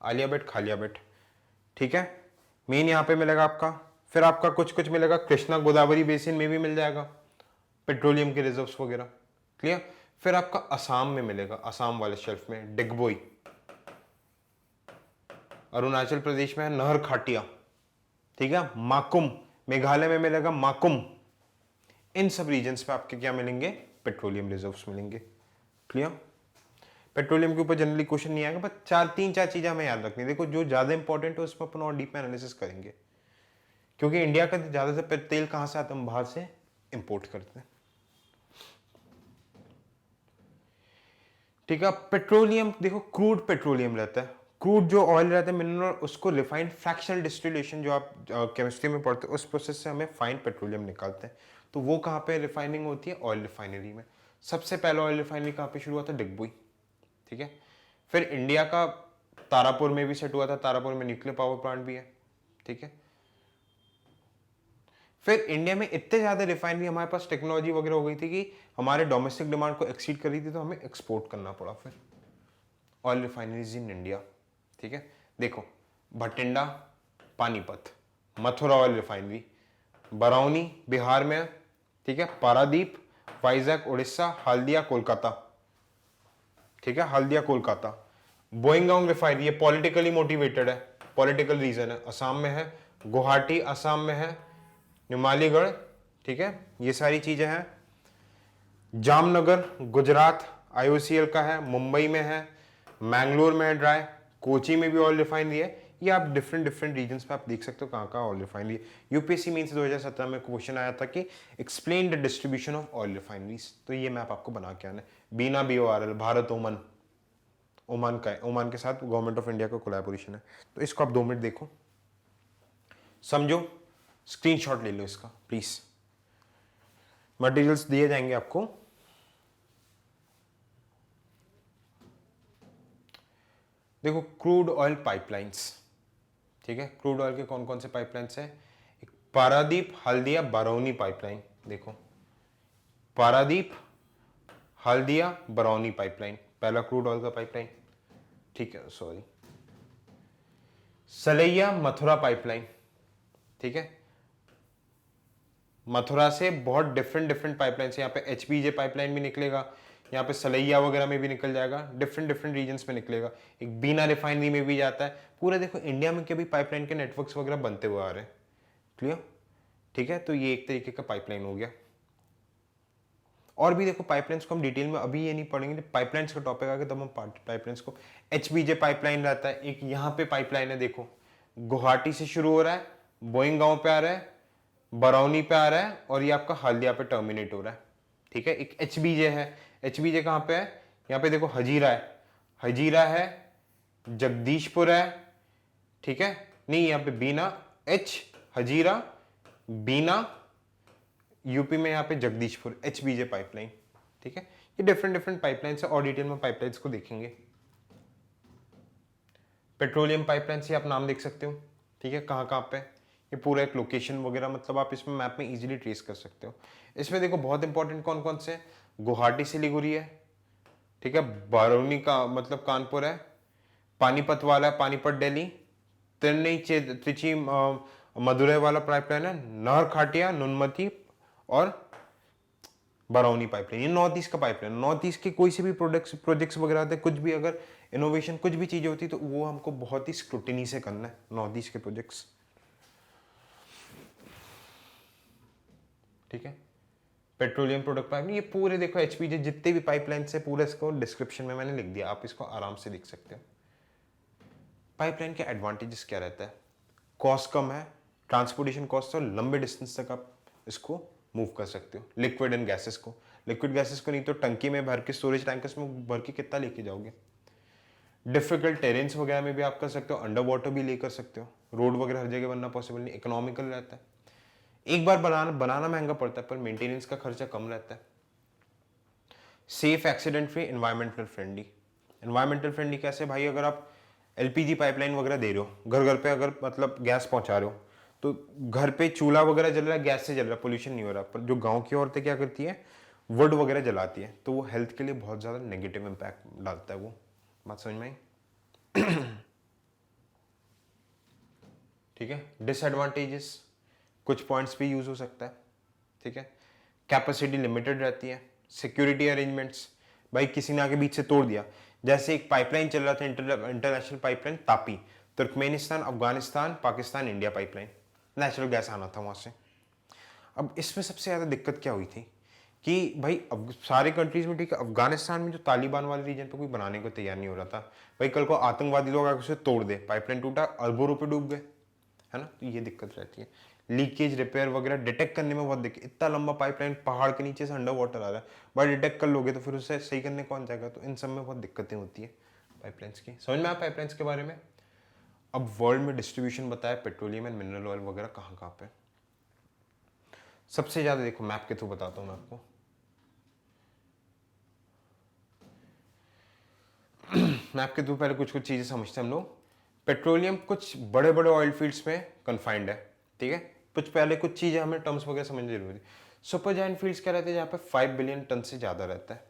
आलिया बेट खालिया बेट, ठीक है। मेन यहाँ पे मिलेगा आपका। फिर आपका कुछ कुछ मिलेगा कृष्णा गोदावरी बेसिन में भी मिल जाएगा पेट्रोलियम के रिजर्व्स वगैरह, क्लियर। फिर आपका असम में मिलेगा, असम वाले शेल्फ में डिगबोई, अरुणाचल प्रदेश में है नहर खाटिया, ठीक है। माकुम मेघालय में मिलेगा, माकुम। इन सब रीजन्स पे आपके क्या मिलेंगे? पेट्रोलियम रिजर्व्स मिलेंगे, क्लियर। पेट्रोलियम के ऊपर जनरली क्वेश्चन नहीं आएगा, बस तीन चार चीजें हमें याद रखनी है। देखो जो ज्यादा इंपॉर्टेंट है उसमें अपन और डीप में एनालिसिस करेंगे, क्योंकि इंडिया का ज्यादातर तेल कहां से आता है? हम बाहर से इंपोर्ट करते हैं, ठीक है। पेट्रोलियम देखो, क्रूड पेट्रोलियम रहता है, क्रूड जो ऑयल रहता है मिनरल, उसको रिफाइंड फ्रैक्शनल डिस्टिलेशन जो आप केमिस्ट्री में पढ़ते हो, उस प्रोसेस से हमें फाइन पेट्रोलियम निकालते हैं। तो वो कहाँ पे रिफाइनिंग होती है? ऑयल रिफाइनरी में। सबसे पहला ऑयल रिफाइनरी कहाँ पे शुरू हुआ था? डिगबोई, ठीक है। फिर इंडिया का तारापुर में भी सेट हुआ था, तारापुर में न्यूक्लियर पावर प्लांट भी है, ठीक है। फिर इंडिया में इतने ज्यादा रिफाइनरी, हमारे पास टेक्नोलॉजी वगैरह हो गई थी कि हमारे डोमेस्टिक डिमांड को एक्सीड कर रही थी, तो हमें एक्सपोर्ट करना पड़ा फिर ऑयल रिफाइनरीज इन इंडिया, ठीक है। देखो भटिंडा पानीपत, मथुरा ऑयल रिफाइनरी, बरौनी बिहार में, ठीक है, पारादीप वाइजैक उड़ीसा, हल्दिया कोलकाता, ठीक है, हल्दिया कोलकाता। बोइंगोंग रिफाइनरी, ये पॉलिटिकली मोटिवेटेड है, पॉलिटिकल रीजन है, असम में है। गुवाहाटी असम में है, नुमालीगढ़, ठीक है, ये सारी चीजें हैं। जामनगर गुजरात आईओसीएल का है, मुंबई में है, मैंगलोर में है ड्राई, कोची में भी ऑयल रिफाइनरी है। ये आप डिफरेंट डिफरेंट रीजन्स पे आप देख सकते हो कहाँ कहाँ ऑयल रिफाइनरी है। यूपीएससी मीन्स 2017 में क्वेश्चन आया था कि explain the distribution of oil refineries, तो ये मैप आपको बना के आना है। बीना BORL, भारत ओमान, ओमान का है, ओमान के साथ गवर्नमेंट ऑफ इंडिया का कोलैबोरेशन है। तो इसको आप 2 मिनट देखो, समझो, स्क्रीनशॉट ले लो इसका प्लीज। मटेरियल्स दिए जाएंगे आपको। देखो क्रूड ऑयल पाइपलाइंस, ठीक है, क्रूड ऑयल के कौन कौन से पाइपलाइंस है? एक पारादीप हल्दिया बरौनी पाइपलाइन, देखो पारादीप हल्दिया बरौनी पाइपलाइन, पहला क्रूड ऑयल का पाइपलाइन, ठीक है, सॉरी। सलैया मथुरा पाइपलाइन, ठीक है, मथुरा से बहुत डिफरेंट डिफरेंट पाइपलाइन, यहाँ पे HPJ पाइपलाइन भी निकलेगा, यहाँ पे सलैया वगैरह में भी निकल जाएगा, डिफरेंट डिफरेंट रीजन्स में निकलेगा, एक बीना रिफाइनरी में भी जाता है। पूरा देखो इंडिया में कभी पाइपलाइन के नेटवर्क्स वगैरह बनते हुए आ रहे हैं, क्लियर, ठीक है। तो ये एक तरीके का पाइपलाइन हो गया। और भी देखो पाइपलाइंस को हम डिटेल में अभी ये नहीं पढ़ेंगे, पाइपलाइंस का टॉपिक आ गया तब हम पाइपलाइंस को। HPJ पाइपलाइन रहता है, एक यहाँ पे पाइपलाइन है, देखो गुवाहाटी से शुरू हो रहा है, बोइंगांव पे आ रहा है, बरौनी पे आ रहा है, और ये आपका हल्दिया पे टर्मिनेट हो रहा है, ठीक है। एक HBJ है, HBJ कहाँ पे है? यहाँ पे देखो हजीरा है, हजीरा है, जगदीशपुर है, ठीक है, नहीं यहाँ पे बीना, हजीरा बीना, यूपी में यहाँ पे जगदीशपुर, HBJ पाइपलाइन, ठीक है। ये डिफरेंट डिफरेंट पाइपलाइन है, और डिटेल में पाइपलाइंस को देखेंगे। पेट्रोलियम पाइपलाइन से आप नाम देख सकते हो, ठीक है, कहाँ कहाँ पे, ये पूरा एक लोकेशन वगैरह, मतलब आप इसमें मैप में इजीली ट्रेस कर सकते हो। इसमें देखो बहुत इंपॉर्टेंट कौन कौन से, गुवाहाटी सिलीगुड़ी है, ठीक है, बरौनी का मतलब कानपुर है, पानीपत वाला है, पानीपत दिल्ली, त्रिची मदुरई वाला पाइपलाइन है, नहर खाटिया नुनमती और बरौनी पाइपलाइन, ये नॉर्थ ईस्ट का पाइपलाइन। नॉर्थ ईस्ट के कोई से भी प्रोजेक्ट्स वगैरह आते हैं, कुछ भी अगर इनोवेशन कुछ भी चीजें होती तो वो हमको बहुत ही स्क्रूटिनी से करना है, नॉर्थ ईस्ट के प्रोजेक्ट्स, ठीक है। पेट्रोलियम प्रोडक्ट पाइपलाइन, ये पूरे देखो HPJ जितने भी पाइपलाइन है, पूरे इसको डिस्क्रिप्शन में मैंने लिख दिया, आप इसको आराम से देख सकते हो। पाइपलाइन के एडवांटेजेस क्या रहता है? कॉस्ट कम है, ट्रांसपोर्टेशन कॉस्ट, और लंबे डिस्टेंस तक आप इसको मूव कर सकते हो। लिक्विड एंड गैसेस को, लिक्विड गैसेस को नहीं तो टंकी में भर के, स्टोरेज टैंकर्स में भर के कितना लेके जाओगे। डिफिकल्ट टेरेन्स वगैरह में भी आप कर सकते हो, अंडर वाटर भी ले कर सकते हो, रोड वगैरह हर जगह बनना पॉसिबल नहीं, इकोनॉमिकल रहता है। एक बार बनाना महंगा पड़ता है, पर मेंटेनेंस का खर्चा कम रहता है। Safe, accident free, environmental friendly. Environmental friendly कैसे भाई? अगर आप एलपीजी पाइपलाइन वगैरह दे रहे हो, घर घर पे अगर मतलब गैस पहुंचा रहे हो, तो घर पे चूल्हा वगैरह जल रहा है, गैस से जल रहा है, पोल्यूशन नहीं हो रहा। पर जो गांव की औरतें क्या करती है, वुड वगैरह जलाती है, तो वो हेल्थ के लिए बहुत ज़्यादा नेगेटिव इम्पैक्ट डालता है। वो बात समझ में आई? ठीक है। डिसएडवांटेजेस, कुछ पॉइंट्स भी यूज हो सकता है। ठीक है। कैपेसिटी लिमिटेड रहती है। सिक्योरिटी अरेंजमेंट्स, भाई किसी ने आके बीच से तोड़ दिया, जैसे एक पाइपलाइन चल रहा था, international pipeline Tapi, Turkmenistan, Afghanistan, Pakistan, India pipeline, natural gas आना था वहां से। अब इसमें सबसे ज़्यादा दिक्कत क्या हुई थी कि भाई अब सारे कंट्रीज में, ठीक है, अफगानिस्तान में जो तालिबान वाले रीजन पे कोई बनाने को तैयार नहीं हो रहा था। भाई कल को आतंकवादी लोग आकर उसे तोड़ दे, पाइपलाइन टूटा, अरबों रुपए डूब गए, है ना। तो ये दिक्कत रहती है। लीकेज रिपेयर वगैरह डिटेक्ट करने में बहुत दिक्कत, इतना लंबा पाइपलाइन पहाड़ के नीचे से अंडर वाटर आ रहा है, भाई डिटेक्ट कर लोगे तो फिर उसे सही करने कौन जाएगा। तो इन सब में बहुत दिक्कतें होती है पाइपलाइंस की। समझ में आया पाइपलाइंस के बारे में? अब वर्ल्ड में डिस्ट्रीब्यूशन बताया पेट्रोलियम एंड मिनरल ऑयल वगैरह कहाँ कहाँ पे। सबसे ज्यादा देखो, मैप के थ्रू बताता हूँ मैं आपको। मैप के थ्रू पहले कुछ कुछ चीजें समझते हैं हम लोग। पेट्रोलियम कुछ बड़े बड़े ऑयल फील्ड्स में कन्फाइंड है, ठीक है। कुछ पहले कुछ चीजें हमें टर्म्स वगैरह समझनी जरूरी है। सुपर जायंट फील्ड्स क्या रहते हैं, जहाँ पे 5 बिलियन टन से ज्यादा रहता है,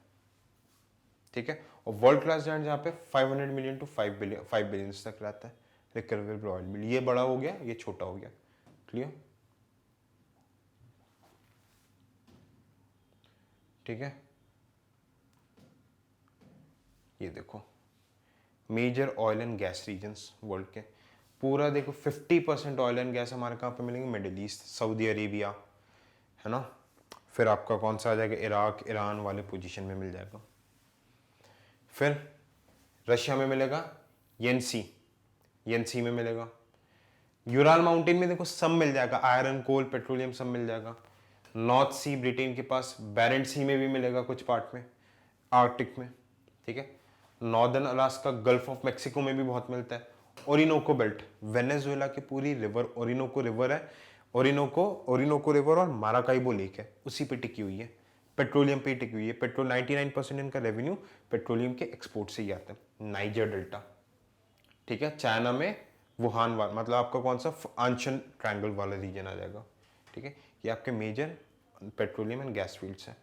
ठीक है। और वर्ल्ड क्लास जायंट जहाँ पे 500 मिलियन टू 5 बिलियन तक रहता है रिकवरेबल ऑयल मिल। ये बड़ा हो गया, ये छोटा हो गया। क्लियर? ठीक है। ये देखो major oil and gas regions world के, पूरा देखो 50% ऑयल एंड गैस हमारे कहाँ पे मिलेंगे, मिडिल ईस्ट, सऊदी अरेबिया, है ना। फिर आपका कौन सा आ जाएगा, इराक, ईरान वाले पोजीशन में मिल जाएगा। फिर रशिया में मिलेगा येंसी, येंसी में मिलेगा। यूराल माउंटेन में देखो सब मिल जाएगा, आयरन, कोल, पेट्रोलियम सब मिल जाएगा। नॉर्थ सी ब्रिटेन के पास, बैरेंट सी में भी मिलेगा कुछ पार्ट में, आर्कटिक में, ठीक है। Northern Alaska, gulf of Mexico में भी बहुत मिलता है। ओरिनोको बेल्ट, वेनेजुएला की पूरी रिवर ओरिनोको रिवर है, ओरिनोको, ओरिनोको रिवर और माराकाइबो लेक है, उसी पे टिकी हुई है, पेट्रोलियम पे टिकी हुई है। पेट्रोल 99% इनका रेवेन्यू पेट्रोलियम के एक्सपोर्ट से ही आता है। नाइजर डेल्टा, ठीक है, चाइना में वुहान वाला, मतलब आपका कौन सा, आंशन ट्रायंगल वाला रीजन आ जाएगा, ठीक है। ये आपके major petroleum and gas fields हैं,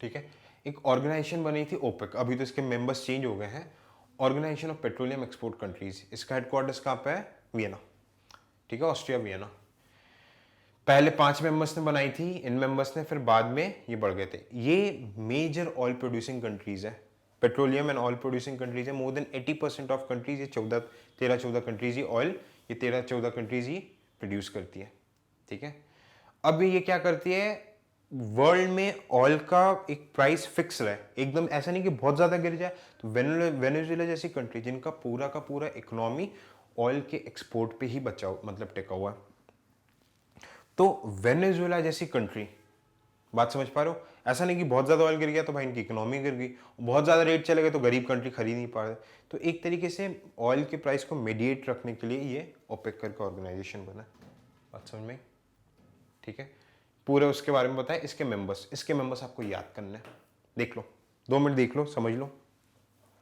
ठीक है। एक ऑर्गेनाइजेशन बनी थी ओपेक, अभी तो इसके मेंबर्स चेंज हो गए हैं। Organisation of petroleum export countries, इसका हेडक्वार्टर्स कहाँ पे है, वियना, ठीक है, ऑस्ट्रिया वियना। पहले 5 मेंबर्स ने बनाई थी, इन मेंबर्स ने फिर बाद में ये बढ़ गए थे। ये मेजर ऑयल प्रोड्यूसिंग कंट्रीज है, petroleum and oil producing countries है। मोर देन 80% ऑफ कंट्रीज, ये 13-14 कंट्रीज ही ऑयल, ये 13-14 कंट्रीज ही प्रोड्यूस करती है, ठीक है। अब ये क्या करती है, वर्ल्ड में ऑयल का एक प्राइस फिक्स रहे, एकदम ऐसा नहीं कि बहुत ज्यादा गिर जाए। तो वेनेजुएला जैसी कंट्री जिनका पूरा का पूरा इकोनॉमी ऑयल के एक्सपोर्ट पे ही बचा, मतलब टिका हुआ है, तो वेनेजुएला जैसी कंट्री, बात समझ पा रहे हो, ऐसा नहीं कि बहुत ज्यादा ऑयल गिर गया तो भाई इनकी इकोनॉमी गिर गई, बहुत ज्यादा रेट चले गए तो गरीब कंट्री खरीद नहीं पा रहे। तो एक तरीके से ऑयल के प्राइस को मीडिएट रखने के लिए ये ओपेक का ऑर्गेनाइजेशन बना, बात समझ में, ठीक है। पूरे उसके बारे में बताया, इसके मेंबर्स आपको याद करने हैं, देख लो, 2 मिनट देख लो, समझ लो,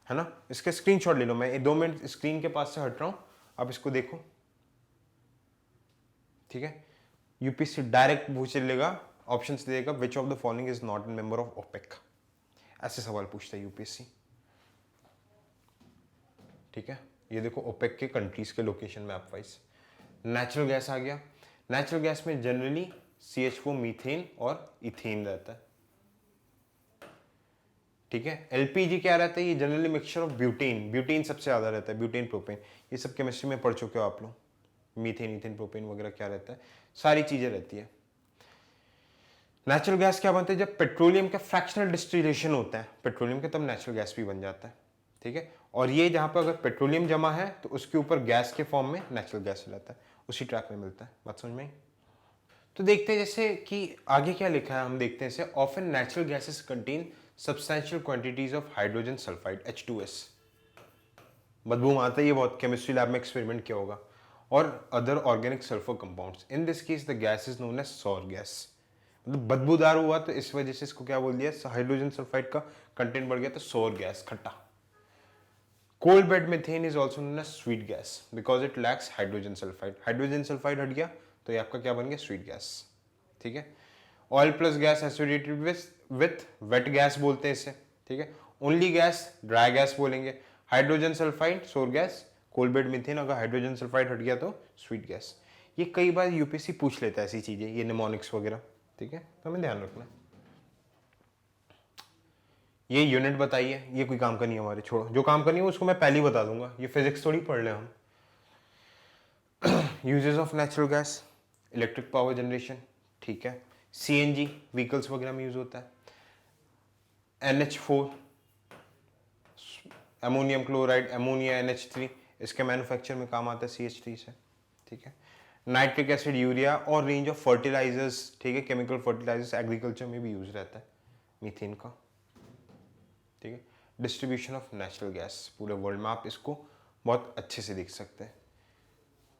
है ना। इसके स्क्रीनशॉट ले लो, मैं 2 मिनट स्क्रीन के पास से हट रहा हूं, आप इसको देखो, ठीक है। यूपीएससी डायरेक्ट पूछ लेगा, ऑप्शंस देगा, which of the following is not a member of OPEC, ऐसे सवाल पूछता है यूपीएससी, ठीक है। ये देखो ओपेक के कंट्रीज के location map wise. Natural gas आ गया, नेचुरल गैस में जनरली CH4, मीथेन और इथेन रहता है, ठीक है। एलपीजी क्या रहता है, ये generally mixture of butane, butane सबसे ज्यादा रहता है, ब्यूटेन प्रोपेन, ये सब केमिस्ट्री में पढ़ चुके हो आप लोग, मीथेन, इथेन, प्रोपेन वगैरह क्या रहता है, सारी चीजें रहती है। नेचुरल गैस क्या बनता है, जब पेट्रोलियम का फ्रैक्शनल डिस्टिलेशन होता है पेट्रोलियम का, तब नेचुरल गैस भी बन जाता है, ठीक है। और ये जहां पर अगर पेट्रोलियम जमा है तो उसके ऊपर गैस के फॉर्म में नेचुरल गैस रहता है, उसी ट्रैक में मिलता है, बात समझ में आई? तो देखते हैं जैसे कि आगे क्या लिखा है, हम देखते हैं जैसे often natural gases contain substantial quantities of hydrogen sulphide H2S, बदबू आता है ये बहुत, केमिस्ट्री लैब में एक्सपेरिमेंट किया होगा, और other organic sulphur compounds, in this case the gas is known as sour gas, मतलब बदबूदार हुआ तो इस वजह से इसको क्या बोल दिया, हाइड्रोजन सल्फाइड का कंटेंट बढ़ गया तो सौर गैस, खट्टा, coal bed methane is also known as sweet gas because it lacks hydrogen sulphide. Hydrogen sulphide हट गया तो ये आपका क्या बन गया, स्वीट गैस। ठीक है, oil plus gas associated with wet gas बोलते हैं इसे। ठीक है, ओनली गैस ड्राई गैस बोलेंगे। Hydrogen sulphide sour gas, coal bed methane अगर हाइड्रोजन सल्फाइड हट गया तो स्वीट गैस। ये कई बार यूपीएससी पूछ लेता है ऐसी चीजें, ये निमोनिक्स वगैरह। ठीक है, तो हमें ध्यान रखना। ये यूनिट बताइए, ये कोई काम का नहीं है हमारे, छोड़ो। जो काम करनी है उसको मैं पहले ही बता दूंगा, ये फिजिक्स थोड़ी पढ़ ले हम। Uses of natural gas, electric power generation. ठीक है, सीएनजी व्हीकल्स वगैरह में यूज होता है। NH4 ammonium chloride, ammonia NH3 इसके मैन्युफैक्चर में काम आता है CH3 से। ठीक है, नाइट्रिक एसिड, यूरिया और रेंज ऑफ फर्टिलाइजर्स। ठीक है, केमिकल फर्टिलाइजर्स एग्रीकल्चर में भी यूज रहता है मीथेन का। ठीक है, डिस्ट्रीब्यूशन ऑफ नेचुरल गैस पूरे वर्ल्ड में आप इसको बहुत अच्छे से देख सकते हैं।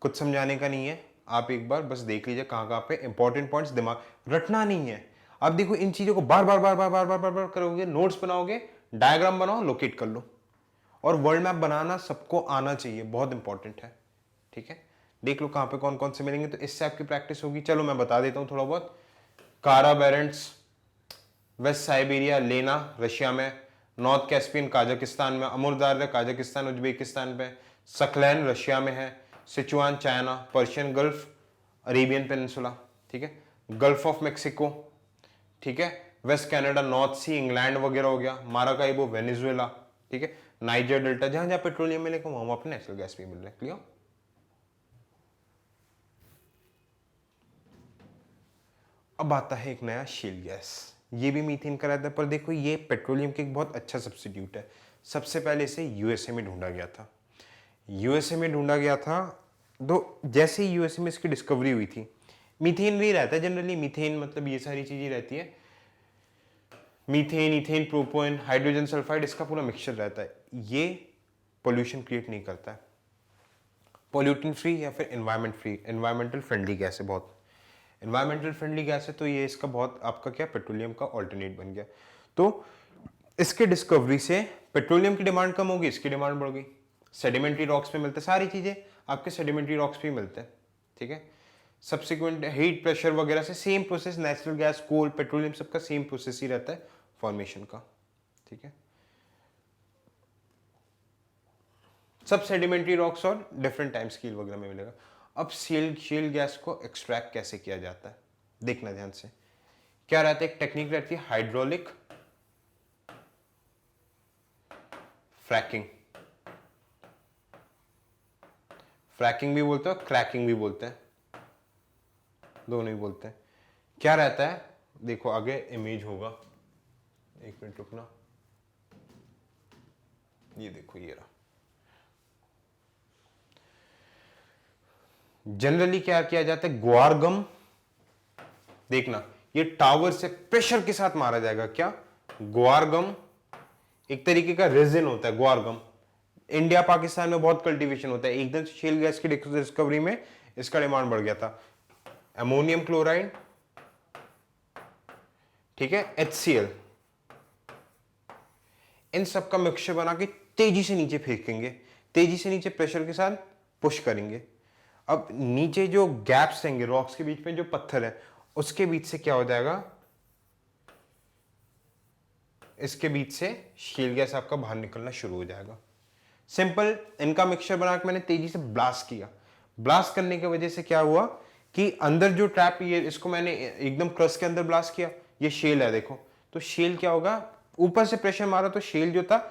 कुछ समझाने का नहीं है, आप एक बार बस देख लीजिए कहाँ कहाँ पे इंपॉर्टेंट पॉइंट्स, दिमाग रटना नहीं है। आप देखो इन चीजों को बार बार बार बार बार बार बार बार करोगे, नोट्स बनाओगे, डायग्राम बनाओ, लोकेट कर लो। और वर्ल्ड मैप बनाना सबको आना चाहिए, बहुत इंपॉर्टेंट है। ठीक है, देख लो कहाँ पे कौन कौन से मिलेंगे, तो इससे आपकी प्रैक्टिस होगी। चलो मैं बता देता हूँ थोड़ा बहुत। Kara Barents West Siberia Lena Russia में, नॉर्थ कैस्पियन काजाकिस्तान में, अमुरदार्य काजाकिस्तान उज्बेकिस्तान पे, सकलैन रशिया में है, Sichuan China, Persian Gulf Arabian Peninsula. ठीक है, गल्फ ऑफ मेक्सिको। ठीक है, West Canada, North Sea England वगैरह हो गया, माराकाइबो वेनेजुएला। ठीक है, नाइजर डेल्टा, जहां जहां पेट्रोलियम मिलेगा वहां पे नेचुरल गैस भी मिल रहा है। क्लियर? अब आता है एक नया शेल गैस, ये भी मीथेन का रहता है, पर देखो ये पेट्रोलियम के एक बहुत अच्छा सब्स्टिट्यूट है। सबसे पहले इसे यूएसए में ढूंढा गया था, यूएसए में ढूंढा गया था। तो जैसे ही यूएसए में इसकी डिस्कवरी हुई थी, मीथेन भी रहता है जनरली, मीथेन मतलब ये सारी चीजें रहती है, methane, ethane, propane, hydrogen sulphide, इसका पूरा मिक्सचर रहता है। ये पोल्यूशन क्रिएट नहीं करता है, पोल्यूटेंट फ्री या फिर environment free, environmental friendly gas है, बहुत एनवायरमेंटल फ्रेंडली गैस है। तो ये इसका बहुत आपका क्या पेट्रोलियम का ऑल्टरनेट बन गया। तो इसके डिस्कवरी से पेट्रोलियम की डिमांड कम होगी, इसकी डिमांड बढ़ गई। सेडिमेंट्री रॉक्स पे मिलते, सारी चीजें आपके सेडिमेंट्री रॉक्स पे ही मिलते हैं। ठीक है, सब्सिक्वेंट हीट प्रेशर वगैरह से सेम प्रोसेस, नेचुरल गैस, कोल, पेट्रोलियम सबका सेम प्रोसेस ही रहता है फॉर्मेशन का। ठीक है, सब सेडिमेंट्री रॉक्स और डिफरेंट टाइम स्केल वगैरह में मिलेगा। अब शेल गैस को एक्सट्रैक्ट कैसे किया जाता है, देखना ध्यान से। क्या रहता है, एक टेक्निक रहती है हाइड्रोलिक फ्रैकिंग, फ्रैकिंग भी बोलते हैं, क्रैकिंग भी बोलते हैं, दोनों ही बोलते हैं। क्या रहता है, देखो आगे इमेज होगा, एक मिनट रुकना, ये देखो ये रहा। जनरली क्या किया जाता है, ग्वारगम, देखना ये टावर से प्रेशर के साथ मारा जाएगा। क्या, ग्वारगम एक तरीके का रेजिन होता है, ग्वारगम। इंडिया पाकिस्तान में बहुत कल्टीवेशन होता है, एकदम से शेल गैस की डिस्कवरी में इसका डिमांड बढ़ गया था। अमोनियम क्लोराइड, ठीक है, HCl, इन सब का मिक्सचर बना के तेजी से नीचे फेंकेंगे, तेजी से नीचे प्रेशर के साथ पुश करेंगे। अब नीचे जो गैप्स रहेंगे रॉक्स के बीच में, जो पत्थर है उसके बीच से क्या हो जाएगा, इसके बीच से शेल गैस आपका बाहर निकलना शुरू हो जाएगा। सिंपल, इनका मिक्सचर बना के मैंने तेजी से ब्लास्ट किया। ब्लास्ट करने की वजह से क्या हुआ कि अंदर जो ट्रैप, ये इसको मैंने एकदम क्रस्ट के अंदर ब्लास्ट किया, ये शेल है देखो। तो शेल क्या होगा, ऊपर से प्रेशर मारा तो शेल जो था,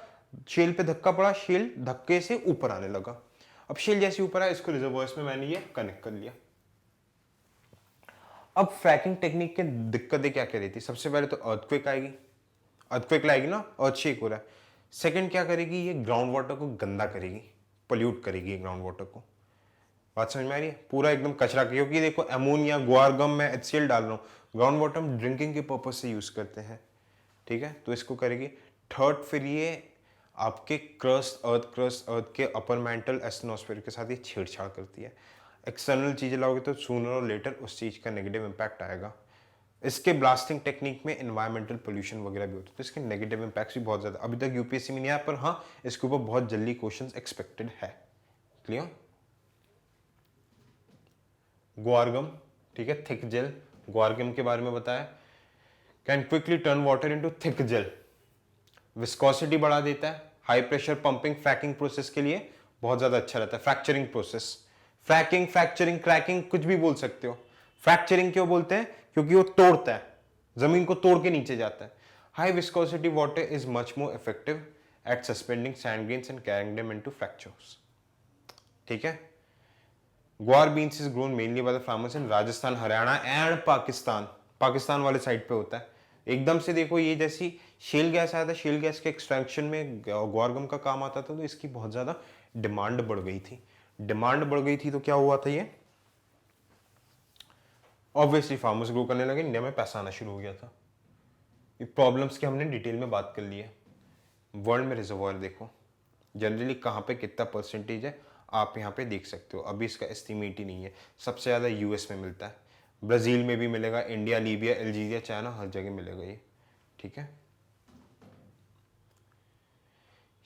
शेल पे धक्का पड़ा, शेल धक्के से ऊपर आने लगा। अब शेल जैसे ऊपर आया, इसको रिजर्वॉयर्स में मैंने ये कनेक्ट कर लिया। अब फ्रैकिंग टेक्निक की दिक्कतें क्या क्या रही थी, सबसे पहले तो अर्थक्वेक आएगी, अर्थक्वेक लाएगी ना, अर्थशेक हो रहा है। सेकंड क्या करेगी, ये ग्राउंड वाटर को गंदा करेगी, पोल्यूट करेगी ये ग्राउंड वाटर को। बात समझ में आ रही है, पूरा एकदम कचरा, क्योंकि देखो अमोनिया, ग्वारगम में HCl डाल रहा हूँ, ग्राउंड वाटर हम ड्रिंकिंग के पर्पज से यूज करते हैं। ठीक है, तो इसको करेगी। थर्ड, फिर ये आपके अर्थ के अपर मेंटल एटमॉस्फेयर के साथ ये छेड़छाड़ करती है। एक्सटर्नल चीजें लाओगे तो सूनर और लेटर उस चीज का नेगेटिव इंपैक्ट आएगा। इसके ब्लास्टिंग टेक्निक में एनवायरमेंटल पोल्यूशन वगैरह भी होता है, तो इसके नेगेटिव इंपैक्ट्स भी बहुत ज्यादा, अभी तक यूपीएससी में नहीं आया, पर हाँ इसके ऊपर बहुत जल्दी क्वेश्चंस एक्सपेक्टेड है। क्लियर? ग्वारगम, ठीक है, थिक जेल, ग्वारगम के बारे में बताया, can quickly turn water into thick gel, viscosity बढ़ा देता है, high pressure pumping fracking process के लिए बहुत ज्यादा अच्छा रहता है, fracturing process, fracking, fracturing, cracking कुछ भी बोल सकते हो। फ्रैक्चरिंग क्यों बोलते हैं? क्योंकि वो तोड़ता है, जमीन को तोड़ के नीचे जाता है। High viscosity water is much more effective eight suspending sand grains and carrying them into fractures. ठीक है। ग्वार beans is grown mainly by the farmers in Rajasthan, Haryana and Pakistan, Pakistan वाले साइड पे होता है। एकदम से देखो, ये जैसी शेल गैस आया था, शेल गैस के एक्सट्रैक्शन में ग्वारगम का काम आता था, तो इसकी बहुत ज्यादा डिमांड बढ़ गई थी। डिमांड बढ़ गई थी तो क्या हुआ था, ये ऑब्वियसली फार्मर्स ग्रो करने लगे, इंडिया में पैसा आना शुरू हो गया था। ये प्रॉब्लम्स की हमने डिटेल में बात कर ली है। वर्ल्ड में रिजर्वायर देखो जनरली कहाँ पे कितना परसेंटेज है, आप यहाँ पे देख सकते हो। अभी इसका एस्टिमेट ही नहीं है। सबसे ज़्यादा यूएस में मिलता है, ब्राज़ील में भी मिलेगा, इंडिया, लीबिया, अल्जीरिया, चाइना, हर जगह मिलेगा ये। ठीक है।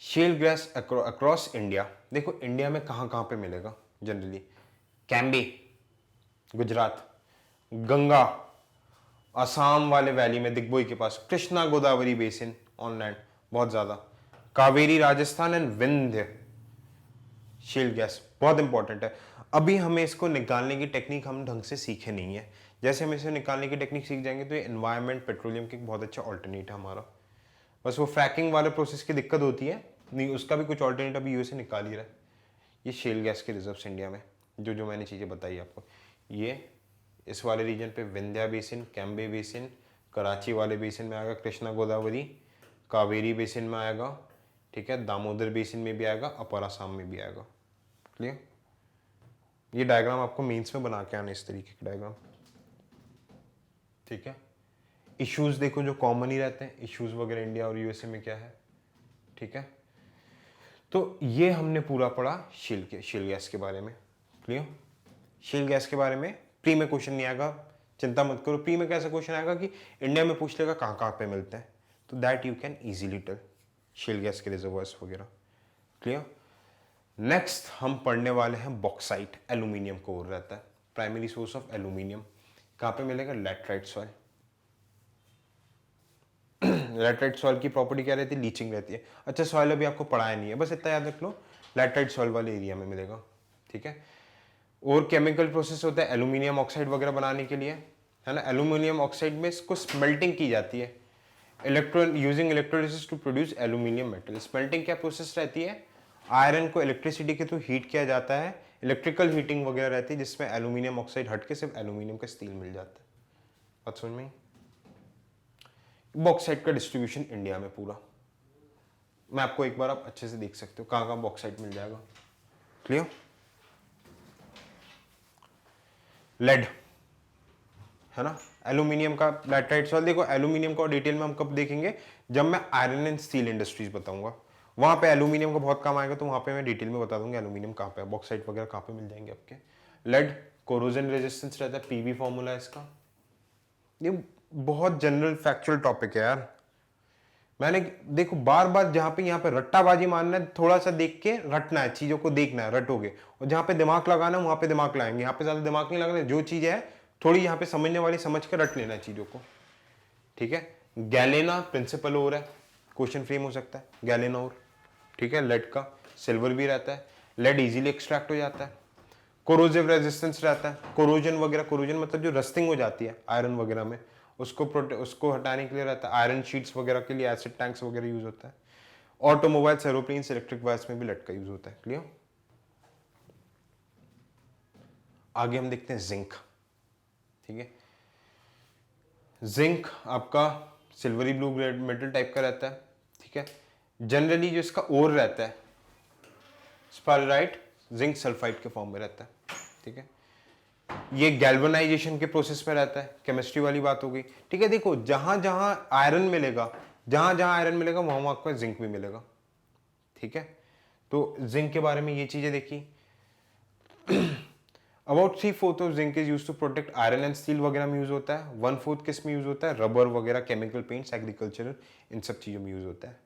शेल गैस अक्रॉस इंडिया, देखो इंडिया में कहाँ कहाँ पे मिलेगा जनरली, कैम्बे गुजरात, गंगा असम वाले वैली में दिग्बोई के पास, Krishna Godavari basin on land बहुत ज्यादा, Kaveri Rajasthan and Vindhya shale gas बहुत इंपॉर्टेंट है। अभी हमें इसको निकालने की टेक्निक हम ढंग से सीखे नहीं है। जैसे हम इसे निकालने की टेक्निक सीख जाएंगे तो ये एनवायरमेंट पेट्रोलियम की बहुत अच्छा ऑल्टरनेट है हमारा। बस वो फ्रैकिंग वाले प्रोसेस की दिक्कत होती है, नहीं उसका भी कुछ ऑल्टरनेट अभी यूएसए निकाल ही रहा है। ये शेल गैस के रिजर्व्स इंडिया में, जो जो मैंने चीज़ें बताई आपको, ये इस वाले रीजन पे Vindhya basin, Cambay basin, Karachi वाले बेसिन में आएगा कृष्णा गोदावरी, कावेरी बेसिन में आएगा, ठीक है, दामोदर बेसिन में भी आएगा, अपर आसाम में भी आएगा। क्लियर? ये डायग्राम आपको मेंस में बना के आना, इस तरीके के डायग्राम। ठीक है। इश्यूज देखो जो कॉमन ही रहते हैं, इश्यूज वगैरह इंडिया और यूएसए में क्या है। ठीक है। तो ये हमने पूरा पढ़ा शेल गैस के बारे में। क्लियर? शेल गैस के बारे में प्री में क्वेश्चन नहीं आएगा, चिंता मत करो। प्री में कैसा क्वेश्चन आएगा कि इंडिया में पूछ लेगा कहाँ कहाँ पे मिलते हैं, तो that you can easily tell shale gas के रिजर्वायर्स वगैरह। क्लियर? नेक्स्ट हम पढ़ने वाले हैं बॉक्साइट, एल्यूमिनियम कोर रहता है, प्राइमरी सोर्स ऑफ एल्यूमिनियम। कहाँ पे मिलेगा? Laterite soil. लैटराइट सॉइल की प्रॉपर्टी क्या रहती है? लीचिंग रहती है। अच्छा, सॉइल अभी आपको पढ़ाया नहीं है, बस इतना याद रख लो, लैटराइट सॉइल वाले एरिया में मिलेगा। ठीक है। और केमिकल प्रोसेस होता है एल्यूमिनियम ऑक्साइड वगैरह बनाने के लिए, है ना। एल्यूमिनियम ऑक्साइड में इसको स्मेल्टिंग की जाती है, using electrolysis to produce aluminium metal. Smelting क्या प्रोसेस रहती है? आयरन को इलेक्ट्रिसिटी के थ्रू हीट किया जाता है, इलेक्ट्रिकल हीटिंग वगैरह रहती है, जिसमें एल्यूमिनियम ऑक्साइड हट के सिर्फ एल्यूमिनियम का स्टील मिल जाता है। बात समझ में? बॉक्साइट का डिस्ट्रीब्यूशन इंडिया में पूरा मैं आपको एक बार आप अच्छे से देख सकते हो कहाँ कहाँ बॉक्साइट मिल जाएगा। क्लियर? लेड, है ना, एल्यूमिनियम का लैटराइट सॉइल। देखो एल्यूमिनियम को डिटेल में हम कब देखेंगे? जब मैं आयरन एंड स्टील इंडस्ट्रीज बताऊंगा, वहां पे एल्यूमिनियम का बहुत काम आएगा, तो वहां पे मैं डिटेल में बता दूंगा एल्यूमिनियम कहाँ पे है, बॉक्साइट वगैरह कहाँ पे मिल जाएंगे आपके। लेड कोरोजन रेजिस्टेंस रहता है, पीवी फॉर्मूला है इसका। ये बहुत जनरल फैक्चुअल टॉपिक है यार। मैंने देखो बार बार जहां पे यहाँ पे रट्टाबाजी मारना है, थोड़ा सा देख के रटना है, चीजों को देखना है, रटोगे। और जहां पे दिमाग लगाना है वहां पे दिमाग लगाएंगे, यहाँ पे ज्यादा दिमाग नहीं लगाना, जो चीज है थोड़ी यहाँ पे समझने वाली समझ के रट लेना है चीजों को। ठीक है। गैलेना प्रिंसिपल और है, क्वेश्चन फ्रेम हो सकता है गैलेना और। ठीक है। लेड का सिल्वर भी रहता है, लेड इजीली एक्सट्रैक्ट हो जाता है। कोरोजिव रेजिस्टेंस रहता है, कोरोजन वगैरह, कोरोजन मतलब जो रस्टिंग हो जाती है आयरन वगैरह में, उसको हटाने के लिए रहता है। आयरन शीट्स वगैरह के लिए एसिड टैंक्स वगैरह यूज होता है। ऑटोमोबाइल्स, एरोप्लेन्स, इलेक्ट्रिक वायर्स में भी लेड का यूज होता है। क्लियर? आगे हम देखते हैं जिंक। ठीक है। जिंक आपका सिल्वरी ब्लू मेटल टाइप का रहता है। ठीक है। जनरली जो इसका ओर रहता है स्पाइराइट, जिंक सल्फाइड के फॉर्म में रहता है। ठीक है। ये गैल्वेनाइजेशन के प्रोसेस में रहता है, केमिस्ट्री वाली बात हो गई। ठीक है। देखो जहां जहां आयरन मिलेगा, जहां जहां आयरन मिलेगा वहां वहां आपको जिंक भी मिलेगा। ठीक है। तो जिंक के बारे में ये चीजें देखी। About 3/4 of zinc is use to protect iron and steel वगैरह में यूज होता है। 1/4 किस में यूज होता है? रबर वगैरह, केमिकल पेंट्स, एग्रीकल्चरल, इन सब चीजों में यूज होता है।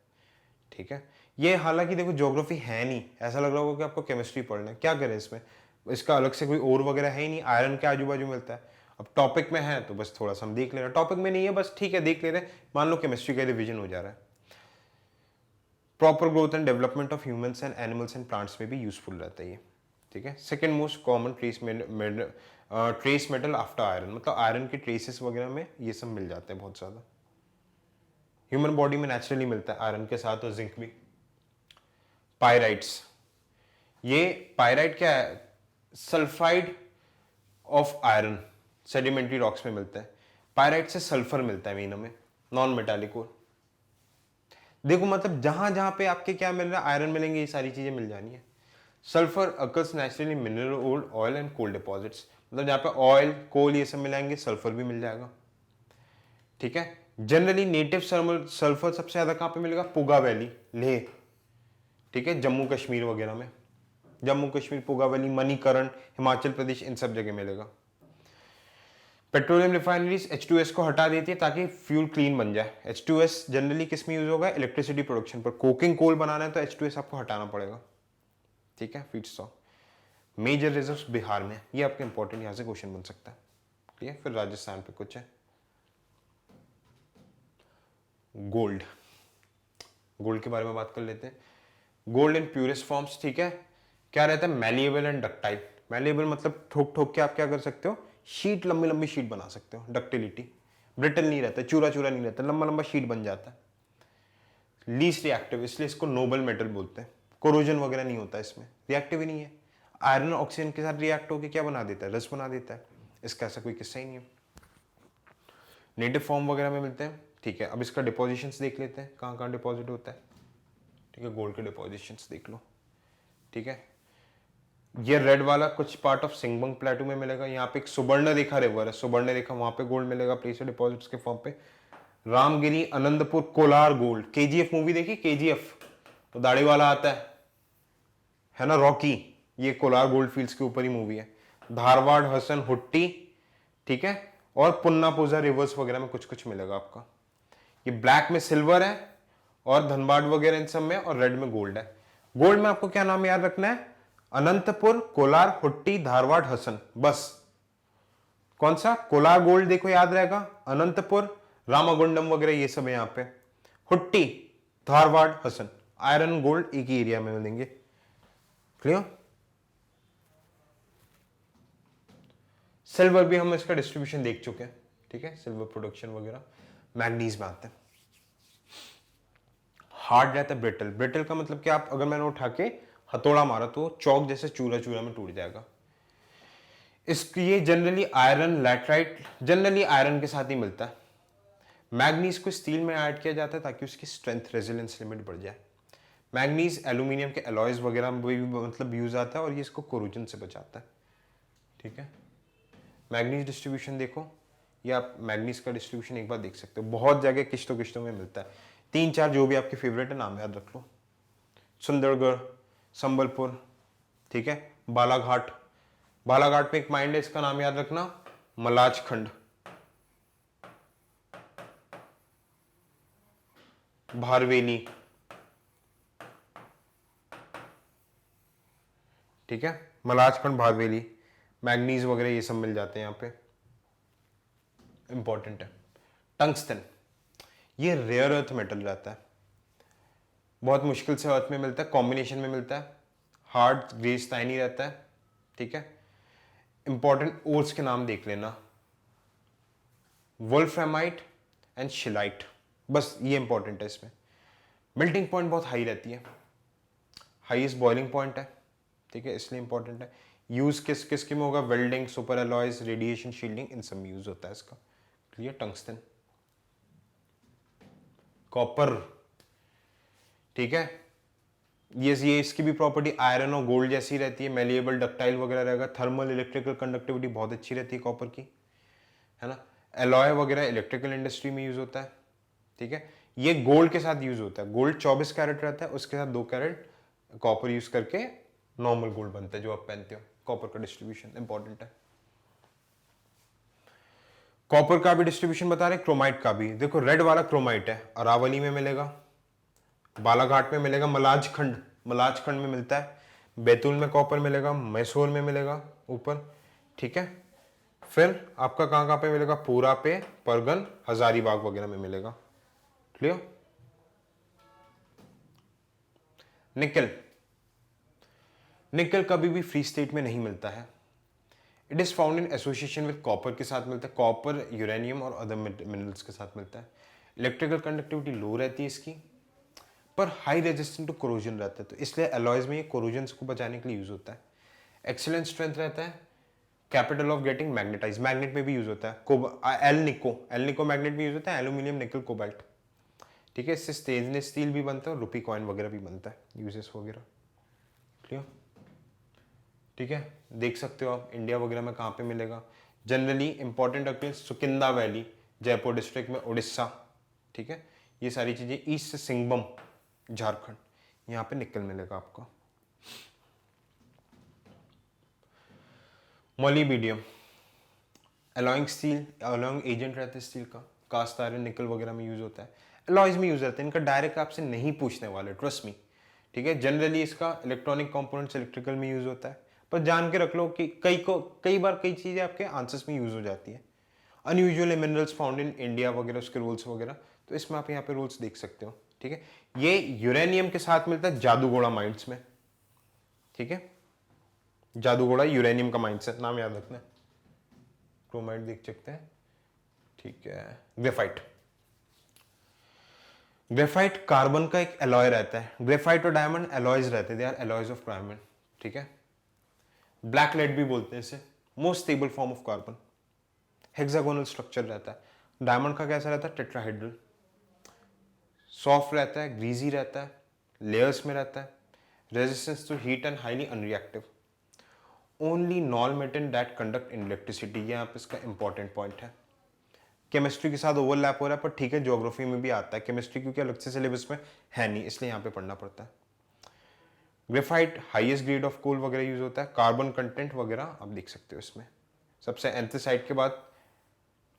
ठीक है, ये हालांकि देखो ज्योग्राफी है नहीं, ऐसा लग रहा होगा कि आपको केमिस्ट्री पढ़ना है, क्या करें इसमें, इसका अलग से कोई और वगैरह है ही नहीं, आयरन के आजू बाजू मिलता है। अब टॉपिक में है तो बस थोड़ा सा हम देख ले रहे हैं, टॉपिक में नहीं है बस ठीक है देख ले रहे हैं, मान लो केमिस्ट्री का रिवीजन हो जा रहा है। Proper growth and development of humans and animals and plants में भी यूजफुल रहता है ये। ठीक है, second most common trace metal after iron, मतलब आयरन के ट्रेसेस वगैरह में ये सब मिल जाते हैं बहुत ज्यादा। ह्यूमन बॉडी में नेचुरली मिलता है आयरन के साथ, और जिंक भी। पायराइट्स, ये पायराइट क्या है? Sulphide of iron, sedimentary rocks में मिलता है। पायराइट से सल्फर मिलता है मीनों में, नॉन मेटालिक और। देखो मतलब जहां जहां पे आपके क्या मिल रहा है, आयरन मिलेंगे, ये सारी चीजें मिल जानी है। Sulphur occurs naturally mineral old oil and coal deposits, मतलब जहां पे ऑयल कोल ये सब मिलाएंगे, सल्फर भी मिल जाएगा। ठीक है, जनरली नेटिव सल्फर सबसे ज्यादा कहां पे मिलेगा? पुगा वैली, लेह। ठीक है, जम्मू कश्मीर वगैरह में, जम्मू कश्मीर, पुगा वैली, मणिकरण, हिमाचल प्रदेश, इन सब जगह मिलेगा। पेट्रोलियम रिफाइनरीज H2S को हटा देती है ताकि फ्यूल क्लीन बन जाए। H2S जनरली किस में यूज होगा? इलेक्ट्रिसिटी प्रोडक्शन पर। कोकिंग कोल बनाना है तो H2S आपको हटाना पड़ेगा। ठीक है, फीडस्टॉक। मेजर रिजर्व्स बिहार में, ये आपके इंपॉर्टेंट यहां से क्वेश्चन बन सकता है। ठीक है, फिर राजस्थान पे कुछ है। गोल्ड, गोल्ड के बारे में बात कर लेते हैं। गोल्ड इन प्यूरेस्ट फॉर्म्स, ठीक है, क्या रहता है? Malleable and ductile. मैलिएबल मतलब ठोक ठोक के आप क्या कर सकते हो? शीट, लंबी लंबी शीट बना सकते हो। डक्टिलिटी, ब्रिटल नहीं रहता, चूरा चूरा नहीं रहता, लंबा लंबा शीट बन जाता है। लीस्ट रिएक्टिव, इसलिए इसको नोबल मेटल बोलते हैं। कोरोजन वगैरह नहीं होता इसमें, रिएक्टिव ही नहीं है। आयरन ऑक्सीजन के साथ रिएक्ट होकर क्या बना देता है? रस बना देता है। इसका ऐसा कोई किस्सा ही नहीं है। नेटिव फॉर्म वगैरह में मिलते हैं। ठीक है, अब इसका डिपोजिशंस देख लेते हैं, कहाँ कहाँ डिपॉजिट होता है। ठीक है, गोल्ड के डिपोजिशंस देख लो। ठीक है, ये रेड वाला कुछ पार्ट ऑफ सिंगबंग प्लेटू में मिलेगा। यहाँ पे एक सुवर्ण रेखा रिवर है, सुवर्ण रेखा, वहां पे गोल्ड मिलेगा प्लेस डिपॉजिट्स के फॉर्म पे। Ramgiri, Anantapur, Kolar gold. KGF movie देखी? केजीएफ तो दाढ़ी वाला आता है ना, रॉकी, ये कोलार गोल्ड फील्ड्स के ऊपर ही मूवी है। धारवाड़, हसन, हुट्टी, ठीक है, और पुन्नापुजा रिवर्स वगैरह में कुछ कुछ मिलेगा आपका। ये ब्लैक में सिल्वर है और धनबाद वगैरह इन सब में, और रेड में गोल्ड है। गोल्ड में आपको क्या नाम याद रखना है? अनंतपुर, कोलार, हुट्टी, धारवाड़, हसन, बस। कौन सा? कोलार गोल्ड देखो याद रहेगा, अनंतपुर, रामागुंडम वगैरह ये सब है यहाँ पे, हुट्टी, धारवाड़, हसन। आयरन गोल्ड एक ही एरिया में मिलेंगे। क्लियर? सिल्वर भी हम इसका डिस्ट्रीब्यूशन देख चुके हैं। ठीक है, सिल्वर प्रोडक्शन वगैरह। मैग्नीज में आते हैं। हार्ड रहता है, ब्रिटल। ब्रिटल का मतलब क्या? आप अगर मैंने उठा के हथौड़ा मारा तो चौक जैसे चूरा चूरा में टूट जाएगा। इसकी ये generally iron, laterite, generally iron के साथ ही मिलता है। मैग्नीज को स्टील में ऐड किया जाता है ताकि उसकी स्ट्रेंथ, रेजिलेंस लिमिट बढ़ जाए। मैग्नीज एल्यूमिनियम के अलॉयज वगैरह में भी मतलब यूज आता है, और ये इसको कोरोजन से बचाता है। ठीक है, मैग्नीज डिस्ट्रीब्यूशन देखो, ये आप मैग्नीज का डिस्ट्रीब्यूशन एक बार देख सकते हो, बहुत जगह किश्तों किश्तों में मिलता है। 3-4 जो भी आपके फेवरेट है नाम याद रख लो। सुंदरगढ़, संबलपुर, ठीक है, बालाघाट। बालाघाट पे एक माइंड है, इसका नाम याद रखना, मलाज खंड। भारवेली, ठीक है, मलाजखंड, भारवेली। मैग्नीज वगैरह ये सब मिल जाते हैं यहाँ पे, इंपॉर्टेंट है। टंगस्टन, ये रेयर अर्थ मेटल रहता है, बहुत मुश्किल से अर्थ में मिलता है, कॉम्बिनेशन में मिलता है, हार्ड ग्रेस टाइनी रहता है। ठीक है, इंपॉर्टेंट ओर्स के नाम देख लेना, वोल्फ्रामाइट एंड शिलाइट, बस ये इंपॉर्टेंट है। इसमें मेल्टिंग पॉइंट बहुत हाई रहती है, हाईएस्ट बॉइलिंग पॉइंट है। ठीक है, इसलिए इंपॉर्टेंट है। यूज किस किस में होगा? Welding, super alloys, radiation shielding, इन सब में यूज होता है इसका। क्लियर? टंगस्टन, कॉपर, ठीक है, ये इसकी भी प्रॉपर्टी आयरन और गोल्ड जैसी रहती है, मेलिएबल, डक्टाइल वगैरह रहेगा। थर्मल, इलेक्ट्रिकल कंडक्टिविटी बहुत अच्छी रहती है कॉपर की, है ना। एलॉय वगैरह इलेक्ट्रिकल इंडस्ट्री में यूज होता है। ठीक है, ये गोल्ड के साथ यूज होता है। गोल्ड 24 कैरेट रहता है, उसके साथ 2 कैरेट कॉपर यूज करके नॉर्मल गोल्ड बनता है जो आप पहनते हो। कॉपर का डिस्ट्रीब्यूशन इंपॉर्टेंट है। कॉपर का भी डिस्ट्रीब्यूशन बता रहे, क्रोमाइट का भी। देखो रेड वाला क्रोमाइट है, अरावली में मिलेगा, बालाघाट में मिलेगा, मलाजखंड में मिलता है, बैतूल में कॉपर मिलेगा, मैसूर में मिलेगा ऊपर, ठीक है। फिर आपका कहाँ कहाँ पे मिलेगा, पूरा पे, परगन, हजारीबाग वगैरह में मिलेगा। क्लियर। निकल, निकल कभी भी फ्री स्टेट में नहीं मिलता है। It is found in association with copper के साथ मिलता है, कॉपर, यूरेनियम और अदर मिनरल्स के साथ मिलता है। इलेक्ट्रिकल कंडक्टिविटी लो रहती है इसकी, पर हाई रेजिस्टेंट टू कोरोजन रहता है, तो इसलिए अलॉयज में ये कोरोजन को बचाने के लिए यूज होता है। एक्सीलेंट स्ट्रेंथ रहता है, capable of getting magnetise, magnet में भी यूज होता है। एल निको मैग्नेट भी यूज होता है, एल्यूमिनियम, निकल, कोबाल्ट, ठीक है। इससे स्टेनलेस स्टील भी बनता है और रुपी कॉइन वगैरह भी बनता है, यूजेस वगैरह। क्लियर, ठीक है। देख सकते हो आप इंडिया वगैरह में कहाँ पे मिलेगा। जनरली इंपॉर्टेंट रखते हैं सुकिंदा वैली, जयपुर डिस्ट्रिक्ट में, उड़ीसा, ठीक है। ये सारी चीजें, ईस्ट से सिंगबम, झारखंड, यहाँ पे निकल मिलेगा आपको। मोलिबीडियम, अलॉइंग स्टील, अलॉइंग एजेंट रहता है स्टील का, कास्ट आयरन, निकल वगैरह में यूज होता है, अलॉयज में यूज होता है। इनका डायरेक्ट आपसे नहीं पूछने वाले, ट्रस्ट मी, ठीक है। जनरली इसका इलेक्ट्रॉनिक कंपोनेंट्स इलेक्ट्रिकल में यूज होता है, पर जान के रख लो कि कई बार कई चीजें आपके आंसर्स में यूज हो जाती है। Unusual minerals found in India वगैरह, उसके रूल्स वगैरह, तो इसमें आप यहाँ पे रूल्स देख सकते हो, ठीक है। ये यूरेनियम के साथ मिलता है जादूगोड़ा माइंस में, ठीक है। जादूगोड़ा यूरेनियम का माइंस है, नाम याद रखना है। क्रोमाइट देख सकते हैं, ठीक है। ग्रेफाइट, ग्रेफाइट कार्बन का एक एलॉय रहता है। ग्रेफाइट और डायमंड एलॉयज रहते हैं, they are alloys of diamond, ठीक है। ब्लैक लेड भी बोलते हैं इसे, most stable form of carbon. Hexagonal structure रहता है। डायमंड का कैसा रहता है, टेट्राहेड्रल, सॉफ्ट रहता है, ग्रीजी रहता है, लेयर्स में रहता है, resistance to heat and highly unreactive, only non metal that conduct in electricity. ये यहाँ पे इसका इंपॉर्टेंट पॉइंट है। केमिस्ट्री के साथ ओवरलैप हो रहा है, पर ठीक है, ज्योग्राफी में भी आता है। केमिस्ट्री क्योंकि अलग से सिलेबस में है नहीं, इसलिए यहाँ पे पढ़ना पड़ता है। Graphite highest grade of coal वगैरह यूज होता है, कार्बन कंटेंट वगैरह आप देख सकते हो इसमें। सबसे एंथ्रासाइट के बाद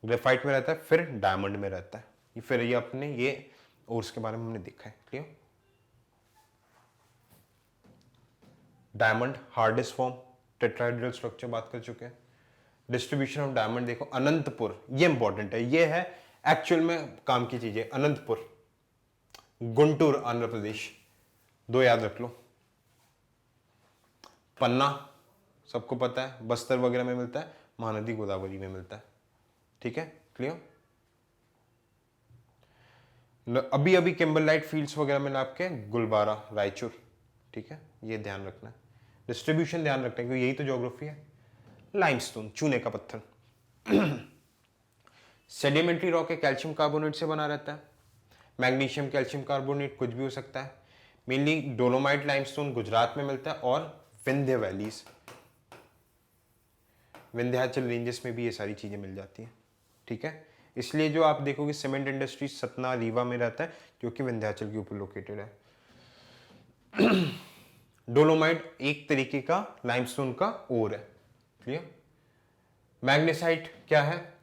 ग्रेफाइट में रहता है, फिर डायमंड में रहता है, फिर ये अपने ये ओर्स के बारे में हमने देखा है। Clear. Diamond hardest form, tetrahedral structure बात कर चुके हैं। डिस्ट्रीब्यूशन ऑफ डायमंड देखो, अनंतपुर, ये इंपॉर्टेंट है, ये है एक्चुअल में काम की चीज है। अनंतपुर, गुंटूर आंध्र प्रदेश, दो याद रख लो। पन्ना सबको पता है, बस्तर वगैरह में मिलता है, महानदी गोदावरी में मिलता है, ठीक है। क्लियर। अभी अभी किम्बरलाइट फील्ड्स वगैरह में आपके गुलबारा, रायचूर, ठीक है, ये ध्यान रखना है। डिस्ट्रीब्यूशन ध्यान रखना है क्योंकि यही तो ज्योग्राफी है। लाइमस्टोन, चूने का पत्थर, सेडिमेंट्री रॉक है, कैल्शियम कार्बोनेट से बना रहता है। मैग्नीशियम, कैल्शियम कार्बोनेट कुछ भी हो सकता है। मेनली डोलोमाइट लाइमस्टोन गुजरात में मिलता है, और विंध्य वैलीज, विंध्याचल रेंजेस में भी ये सारी चीजें मिल जाती हैं, ठीक है। इसलिए जो आप देखोगे सीमेंट इंडस्ट्री सतना, रीवा में रहता है, क्योंकि विंध्याचल के ऊपर लोकेटेड है। डोलोमाइट एक तरीके का लाइमस्टोन का ओर है। क्लियर। मैग्नेसाइट क्या है,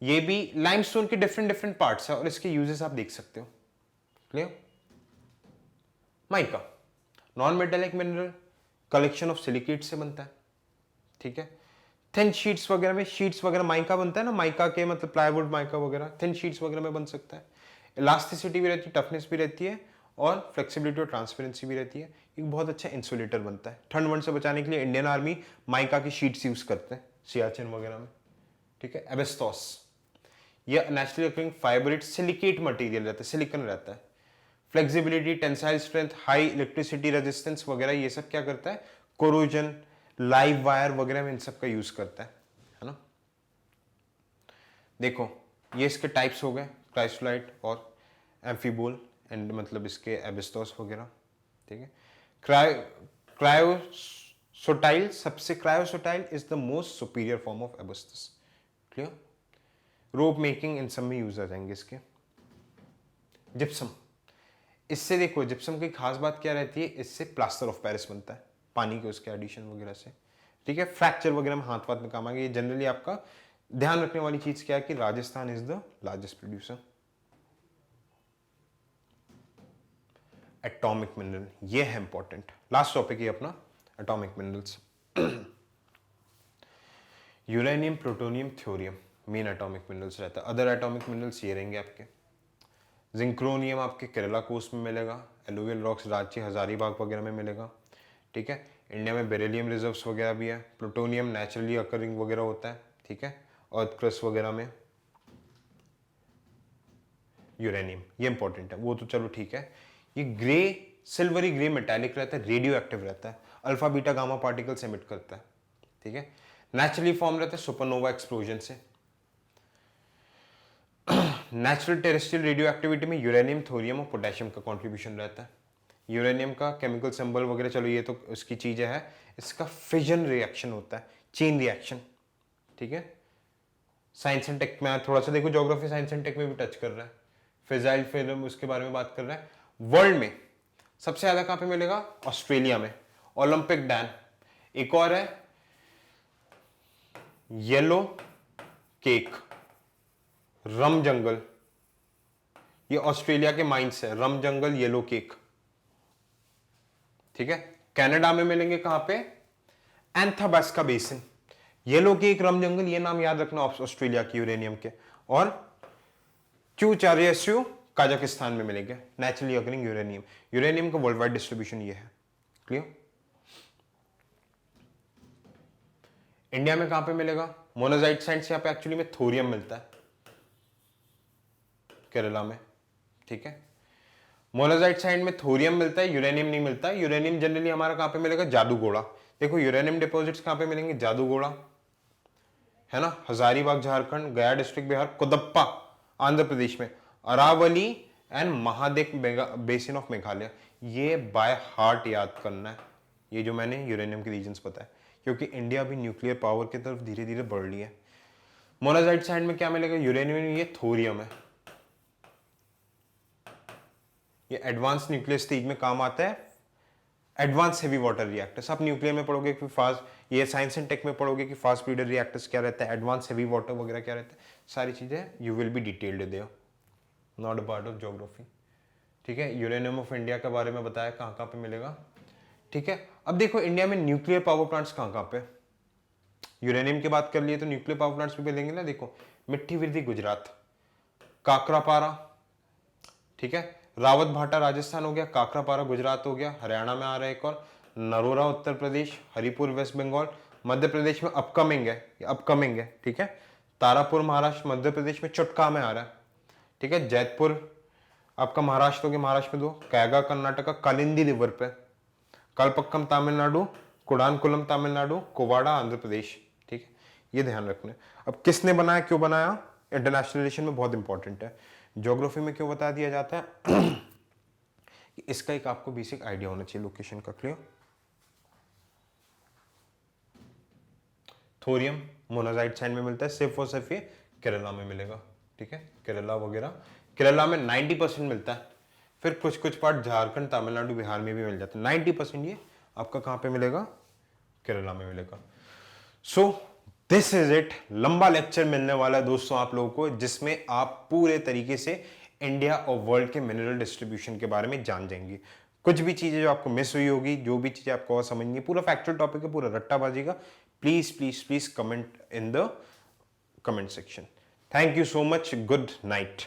ये भी लाइमस्टोन के डिफरेंट डिफरेंट पार्ट्स है, और इसके यूजेस आप देख सकते हो। Clear. Mica, non metallic mineral, collection of silicate से बनता है, ठीक है। थिन शीट्स वगैरह में, शीट्स वगैरह माइका बनता है ना, माइका के मतलब प्लाईवुड माइका वगैरह, थिन शीट्स वगैरह में बन सकता है। इलास्टिसिटी भी रहती है, टफनेस भी रहती है, और फ्लेक्सिबिलिटी और ट्रांसपेरेंसी भी रहती है। एक बहुत अच्छा इंसुलेटर बनता है। ठंड वंड से बचाने के लिए इंडियन आर्मी माइका की शीट्स यूज करते हैं सियाचिन वगैरह में, ठीक है। एबेस्टोस, यह naturally occurring Fibernet silicate material रहता है, सिलिकॉन रहता है। Flexibility, tensile strength, high electricity resistance वगैरह, ये सब क्या करता है, कोरोजन, लाइव वायर वगैरह में इन सब का यूज करता है ना। देखो ये इसके टाइप्स हो गए, क्राइसोलाइट और एम्फीबोल, एंड मतलब इसके एबिस्टोस वगैरह, ठीक है। क्रायोसोटाइल, सबसे chrysotile is the most superior form of asbestos. Clear. Rope making इन सब में यूज आ जाएंगे इसके। जिप्सम, इससे देखो जिप्सम की खास बात क्या रहती है, इससे प्लास्टर ऑफ पेरिस बनता है, पानी के उसके एडिशन वगैरह से। ठीक है, फ्रैक्चर वगैरह में हाथ वाथ में काम आएगा। ये जनरली आपका ध्यान रखने वाली चीज क्या है कि Rajasthan is the largest producer. Atomic mineral, ये है इंपॉर्टेंट, लास्ट टॉपिक है अपना atomic minerals. Uranium, plutonium, thorium main atomic minerals रहता है। अदर एटॉमिक मिनरल्स ये रहेंगे आपके। जिंक्रोनियम आपके केरला कोस्ट में मिलेगा, एलुवियल रॉक्स रांची हजारीबाग वगैरह में मिलेगा। ठीक है, इंडिया में बेरिलियम रिजर्व्स वगैरह भी है। प्लूटोनियम नेचुरली अकरिंग वगैरह होता है। ठीक है, अर्थ क्रस्ट वगैरह में। यूरेनियम ये इंपॉर्टेंट है, वो तो चलो ठीक है। ये ग्रे, सिल्वरी ग्रे मेटालिक रहता है, रेडियो एक्टिव रहता है, alpha beta gamma particles emit करता है। ठीक है, नेचुरली फॉर्म रहता है सुपरनोवा एक्सप्लोजन से। नेचुरल टेरेस्ट्रियल रेडियो एक्टिविटी में यूरेनियम, थोरियम और पोटेशियम का कंट्रीब्यूशन रहता है। यूरेनियम का केमिकल सिंबल वगैरह चलो ये तो उसकी चीजें है। इसका फिजन रिएक्शन होता है, चेन रिएक्शन। ठीक है, साइंस एंड टेक में थोड़ा सा देखो, ज्योग्राफी साइंस एंड टेक में भी टच कर रहा है। फिजाइल फिल्म उसके बारे में बात कर रहा है। वर्ल्ड में सबसे ज्यादा कहां पे मिलेगा? ऑस्ट्रेलिया में, ओलंपिक डैम। एक और है येलो केक, रम जंगल, ये ऑस्ट्रेलिया के माइंस है, रम जंगल, येलो केक। ठीक है, कनाडा में मिलेंगे कहां पे? एंथाबास्का बेसिन, येलो केक, रम जंगल, ये नाम याद रखना ऑस्ट्रेलिया के यूरेनियम के। और क्यूचारियस्यू काजाकिस्तान में मिलेंगे, नेचुरली अकरिंग यूरेनियम। यूरेनियम का वर्ल्ड वाइड डिस्ट्रीब्यूशन ये है। क्लियर? इंडिया में कहां पे मिलेगा? मोनाजाइट सैंड्स, यहां पे एक्चुअली में थोरियम मिलता है, केरला में। ठीक है, मोनाजाइट सैंड में थोरियम मिलता है, यूरेनियम नहीं मिलता। यूरेनियम जनरली हमारा कहां पे मिलेगा? जादूगोड़ा। देखो यूरेनियम डिपॉजिट्स कहां पे मिलेंगे? जादूगोड़ा है ना, हजारीबाग झारखंड, गया डिस्ट्रिक्ट बिहार, कोदप्पा आंध्र प्रदेश में, Aravalli and Mahadev basin of Meghalaya. ये बाय हार्ट याद करना है, ये जो मैंने यूरेनियम के रीजन्स बताए, क्योंकि इंडिया भी न्यूक्लियर पावर की तरफ धीरे धीरे बढ़ रही है। मोनाजाइट सैंड में क्या मिलेगा? यूरेनियम, ये थोरियम है। ये एडवांस न्यूक्लियर स्टेज में काम आता है, एडवांस हेवी वाटर रिएक्टर्स। आप न्यूक्लियर में पढ़ोगे कि फास्ट, ये साइंस एंड टेक में पढ़ोगे कि फास्ट ब्रीडर रिएक्टर्स क्या रहता है, एडवांस हेवी वाटर वगैरह क्या रहता है, सारी चीजें you will be detailed there, not a part of geography. ठीक है, यूरेनियम ऑफ इंडिया के बारे में बताया कहाँ कहाँ पे मिलेगा। ठीक है, अब देखो इंडिया में न्यूक्लियर पावर प्लांट्स कहाँ कहाँ पे। यूरेनियम की बात कर लिए तो न्यूक्लियर पावर प्लांट्स भी मिलेंगे ना। देखो मिट्टी विरदी गुजरात, काकरापारा, ठीक है, रावत भाटा राजस्थान हो गया, काकरापारा गुजरात हो गया, हरियाणा में आ रहा है एक और, नरोरा उत्तर प्रदेश, हरिपुर वेस्ट बंगाल, मध्य प्रदेश में अपकमिंग है, अपकमिंग है। ठीक है, तारापुर महाराष्ट्र मध्य प्रदेश में, चुटका में आ रहा है। ठीक है, जैतपुर आपका महाराष्ट्र हो गया, महाराष्ट्र में दो, कैगा कर्नाटका, कालिंदी रिवर पे, कलपक्कम तमिलनाडु, कुडानकुलम तमिलनाडु, कोवाड़ा आंध्र प्रदेश। ठीक है, ये ध्यान रखना। अब किसने बनाया, क्यों बनाया, इंटरनेशनल रिलेशन में बहुत इंपॉर्टेंट है। ज्योग्राफी में क्यों बता दिया जाता है इसका एक आपको बेसिक आइडिया होना चाहिए लोकेशन का। क्लियर? थोरियम मोनाजाइट सैंड में मिलता है, सिर्फ और सिर्फ ये केरला में मिलेगा। ठीक है, केरला वगैरह, केरला में 90% मिलता है, फिर कुछ कुछ पार्ट झारखंड, तमिलनाडु, बिहार में भी मिल जाता है। 90% ये आपका कहां पे मिलेगा? केरला में मिलेगा। So this is it. लंबा लेक्चर मिलने वाला है दोस्तों आप लोगों को, जिसमें आप पूरे तरीके से इंडिया और वर्ल्ड के मिनरल डिस्ट्रीब्यूशन के बारे में जान जाएंगे। कुछ भी चीजें जो आपको मिस हुई होगी, जो भी चीजें आपको और समझनी है, पूरा फैक्चुअल टॉपिक है, पूरा रट्टाबाजी का, please please please comment in the comment section. Thank you so much, good night.